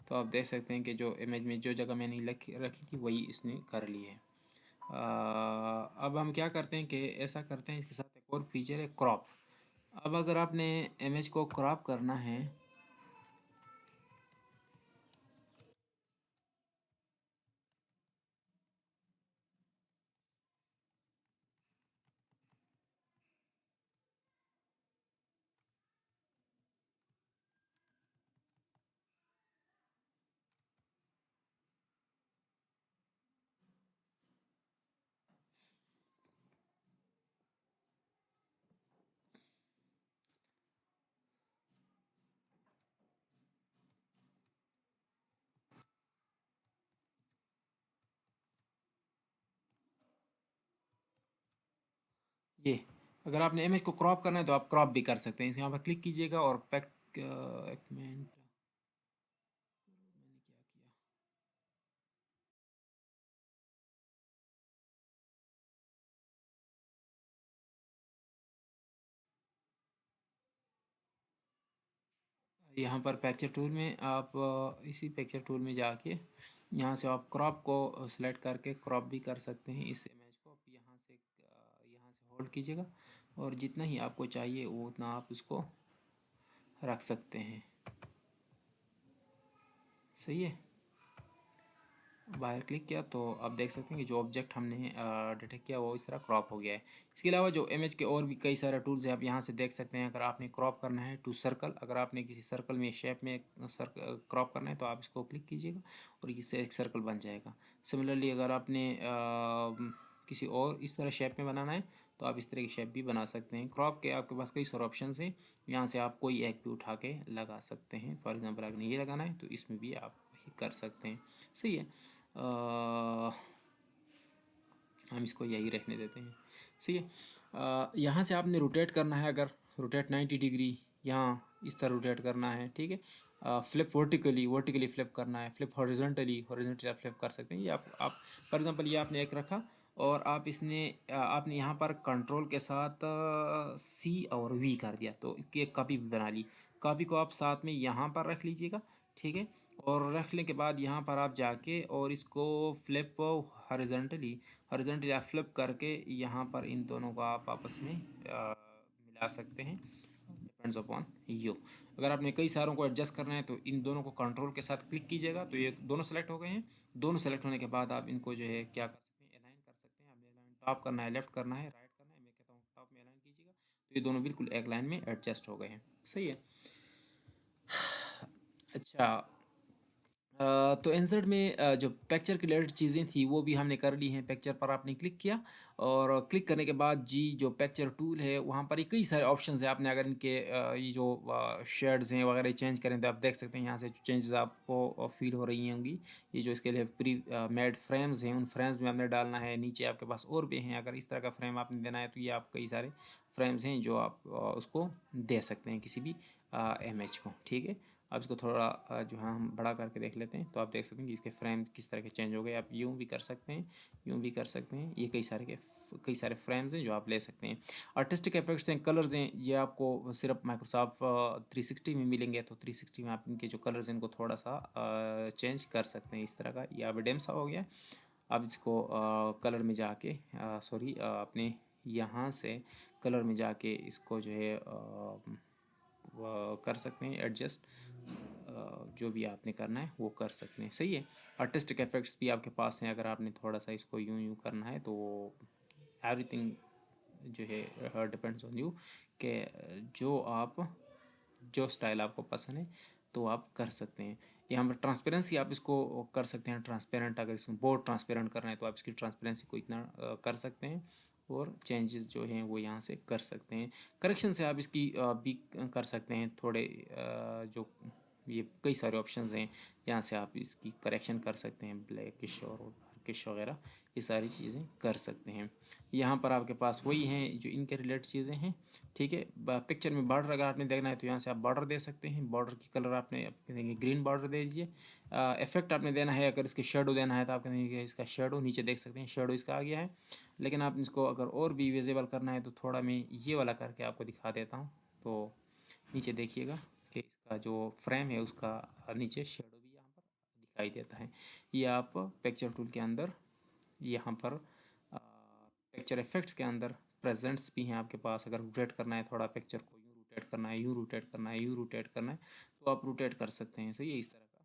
तो आप देख सकते हैं कि जो इमेज में जो जगह मैंने रखी थी वही इसने कर ली है। अब हम क्या करते हैं कि ऐसा करते हैं, इसके साथ एक और फीचर है क्रॉप। अब अगर आपने इमेज को क्रॉप करना है, ये अगर आपने इमेज को क्रॉप करना है तो आप क्रॉप भी कर सकते हैं। यहाँ पर क्लिक कीजिएगा और एक मिनट, मैंने क्या किया, यहाँ पर पिक्चर टूल में आप इसी पिक्चर टूल में जाके यहाँ से आप क्रॉप को सिलेक्ट करके क्रॉप भी कर सकते हैं इस इमेज को। आप यहाँ से होल्ड कीजिएगा और जितना ही आपको चाहिए वो उतना आप उसको रख सकते हैं। सही है। बाहर क्लिक किया तो आप देख सकते हैं कि जो ऑब्जेक्ट हमने डिटेक्ट किया वो इस तरह क्रॉप हो गया है। इसके अलावा जो इमेज के और भी कई सारे टूल्स हैं, आप यहाँ से देख सकते हैं। अगर आपने क्रॉप करना है टू सर्कल, अगर आपने किसी सर्कल में शेप में क्रॉप करना है तो आप इसको क्लिक कीजिएगा और इससे एक सर्कल बन जाएगा। सिमिलरली अगर आपने किसी और इस तरह शेप में बनाना है तो आप इस तरह की शेप भी बना सकते हैं। क्रॉप के आपके पास कई सारे ऑप्शन हैं, यहाँ से आप कोई एक भी उठा के लगा सकते हैं। फॉर एग्जांपल अगर ये लगाना है तो इसमें भी आप कर सकते हैं। सही है। हम इसको यही रहने देते हैं। सही है। यहाँ से आपने रोटेट करना है, अगर रोटेट 90 डिग्री यहाँ इस तरह रोटेट करना है, ठीक है। फ्लिप वर्टिकली फ्लिप करना है, फ्लिप हॉरिजॉन्टली आप फ्लिप कर सकते हैं। ये आप फॉर एग्जांपल ये आपने एक रखा और आपने यहाँ पर कंट्रोल के साथ सी और वी कर दिया तो इसकी एक कॉपी भी बना ली। कॉपी को आप साथ में यहाँ पर रख लीजिएगा, ठीक है। और रखने के बाद यहाँ पर आप जाके और इसको फ्लिप हॉरिजॉन्टली आप फ्लिप करके यहाँ पर इन दोनों को आप आपस में मिला सकते हैं। Depends upon you. अगर आपने कई सारों को एडजस्ट करना है तो इन दोनों को कंट्रोल के साथ क्लिक कीजिएगा तो ये दोनों सेलेक्ट हो गए हैं। दोनों सेलेक्ट होने के बाद आप इनको जो है क्या कर सकते हैं, अलाइन कर सकते हैं। आपने अलाइन टॉप करना है, लेफ्ट करना है, राइट करना है, मैं कहता हूँ टॉप में अलाइन कीजिएगा तो ये दोनों बिल्कुल एक लाइन में एडजस्ट हो गए हैं। सही है। अच्छा, तो इंसर्ट में जो पिक्चर के रिलेटेड चीज़ें थी वो भी हमने कर ली हैं। पिक्चर पर आपने क्लिक किया और क्लिक करने के बाद जी जो पिक्चर टूल है वहाँ पर ये कई सारे ऑप्शंस हैं। आपने अगर इनके ये जो शेड्स हैं वगैरह चेंज करें तो आप देख सकते हैं यहाँ से चेंजेस आपको फील हो रही होंगी। ये जो इसके लिए प्री मेड फ्रेम्स हैं उन फ्रेम्स में आपने डालना है। नीचे आपके पास और भी हैं, अगर इस तरह का फ्रेम आपने देना है तो ये आप कई सारे फ्रेम्स हैं जो आप उसको दे सकते हैं किसी भी इमेज को, ठीक है। अब इसको थोड़ा जो है हम बड़ा करके देख लेते हैं तो आप देख सकते हैं कि इसके फ्रेम किस तरह के चेंज हो गए। आप यूँ भी कर सकते हैं, यूँ भी कर सकते हैं। ये कई सारे फ्रेम्स हैं जो आप ले सकते हैं। आर्टिस्टिक इफेक्ट्स हैं, कलर्स हैं, ये आपको सिर्फ माइक्रोसॉफ्ट 360 में मिलेंगे। तो 360 में आप इनके जो कलर्स हैं इनको थोड़ा सा चेंज कर सकते हैं। इस तरह का ये एविडेंस सा हो गया। अब इसको कलर में जाके सॉरी अपने यहाँ से कलर में जाके इसको जो है कर सकते हैं एडजस्ट। जो भी आपने करना है वो कर सकते हैं। सही है। आर्टिस्टिक इफेक्ट्स भी आपके पास हैं, अगर आपने थोड़ा सा इसको यूं यूं करना है तो एवरीथिंग जो है डिपेंड्स ऑन यू, कि जो स्टाइल आपको पसंद है तो आप कर सकते हैं। यहाँ पर ट्रांसपेरेंसी आप इसको कर सकते हैं ट्रांसपेरेंट, अगर इसमें बहुत ट्रांसपेरेंट करना है तो आप इसकी ट्रांसपेरेंसी को इतना कर सकते हैं, और चेंजेस जो हैं वो यहाँ से कर सकते हैं। करेक्शन से आप इसकी भी कर सकते हैं थोड़े, जो ये कई सारे ऑप्शंस हैं यहाँ से आप इसकी करेक्शन कर सकते हैं, ब्लैकिश और डार्किश वगैरह, ये सारी चीज़ें कर सकते हैं। यहाँ पर आपके पास वही हैं जो इनके रिलेटेड चीज़ें हैं। ठीक है। पिक्चर में बॉर्डर अगर आपने देखना है तो यहाँ से आप बॉर्डर दे सकते हैं, बॉर्डर की कलर आपने देंगे ग्रीन बॉर्डर दे दीजिए। इफेक्ट आपने देना है, अगर इसके शेडो देना है तो आप कहेंगे इसका शेडो, नीचे देख सकते हैं शेडो इसका आ गया है। लेकिन आप इसको अगर और भी विजिबल करना है तो थोड़ा मैं ये वाला करके आपको दिखा देता हूँ। तो नीचे देखिएगा कि इसका जो फ्रेम है उसका नीचे शेडो भी यहाँ पर दिखाई देता है। ये आप पिक्चर टूल के अंदर यहाँ पर पिक्चर इफेक्ट्स के अंदर प्रेजेंट्स भी हैं आपके पास। अगर रोटेट करना है थोड़ा पिक्चर को, यूँ रोटेट करना है, यूँ रोटेट करना है, यूँ रोटेट करना है, तो आप रोटेट कर सकते हैं। सही है। इस तरह का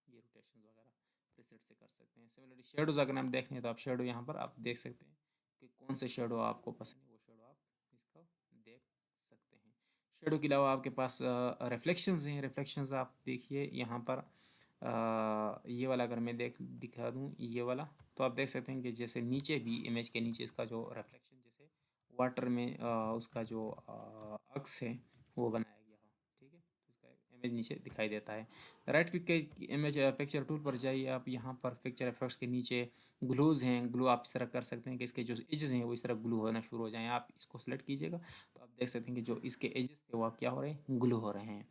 ये रोटेशन वगैरह प्रीसेट से कर सकते हैं। सिमिलरली शेडोज़ अगर हम देखें तो आप शेडो यहाँ पर आप देख सकते हैं कि कौन से शेडो आपको पसंद है, वो शेडो आप इसका देख सकते हैं। शेडो के अलावा आपके पास रिफ्लेक्शंस हैं। रिफ्लेक्शंस आप देखिए यहाँ पर ये वाला अगर मैं दिखा दूँ ये वाला, तो आप देख सकते हैं कि जैसे नीचे भी इमेज के नीचे इसका जो रिफ्लेक्शन जैसे वाटर में उसका जो अक्स है वो बनाया गया हो। ठीक है। तो उसका इमेज नीचे दिखाई देता है। राइट क्लिक के इमेज पिक्चर टूल पर जाइए आप, यहाँ पर पिक्चर इफेक्ट्स के नीचे ग्लूज हैं, ग्लू आप इस तरह कर सकते हैं कि इसके जो एजेस हैं वो इस तरह ग्लू होना शुरू हो जाएं। आप इसको सेलेक्ट कीजिएगा तो आप देख सकते हैं कि जो इसके एजेस थे वो आप क्या हो रहे हैं, ग्लू हो रहे हैं।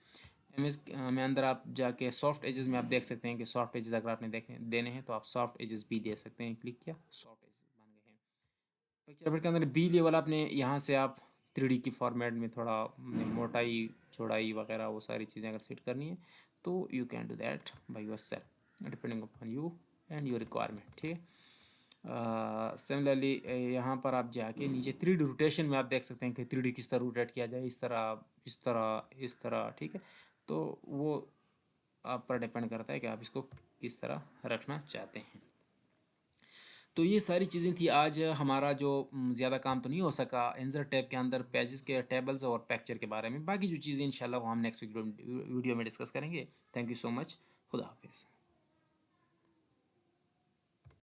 इमेज में अंदर आप जाके सॉफ्ट एजेस में आप देख सकते हैं कि सॉफ्ट एजेस अगर आपने देने हैं तो आप सॉफ्ट एजेस भी दे सकते हैं। क्लिक किया, सॉफ्ट एजेस बन गए हैं। पिक्चर एफेक्ट के अंदर बी लेवल आपने यहाँ से आप 3D की फॉर्मेट में थोड़ा मोटाई चौड़ाई वगैरह वो सारी चीज़ें अगर सेट करनी है तो you can do that by yourself depending upon you and your requirement. ठीक है। सिमिलरली यहाँ पर आप जाके नीचे 3D रोटेशन में आप देख सकते हैं कि 3D किस तरह रोटेट किया जाए, इस तरह, इस तरह, इस तरह। ठीक है। तो वो आप पर डिपेंड करता है कि आप इसको किस तरह रखना चाहते हैं। तो ये सारी चीज़ें थी। आज हमारा जो ज़्यादा काम तो नहीं हो सका इंसर्ट टैब के अंदर पेजेस के टेबल्स और पिक्चर के बारे में। बाकी जो चीज़ें इंशाल्लाह वो हम नेक्स्ट वीडियो में डिस्कस करेंगे। Thank you so much. खुदा हाफिज़।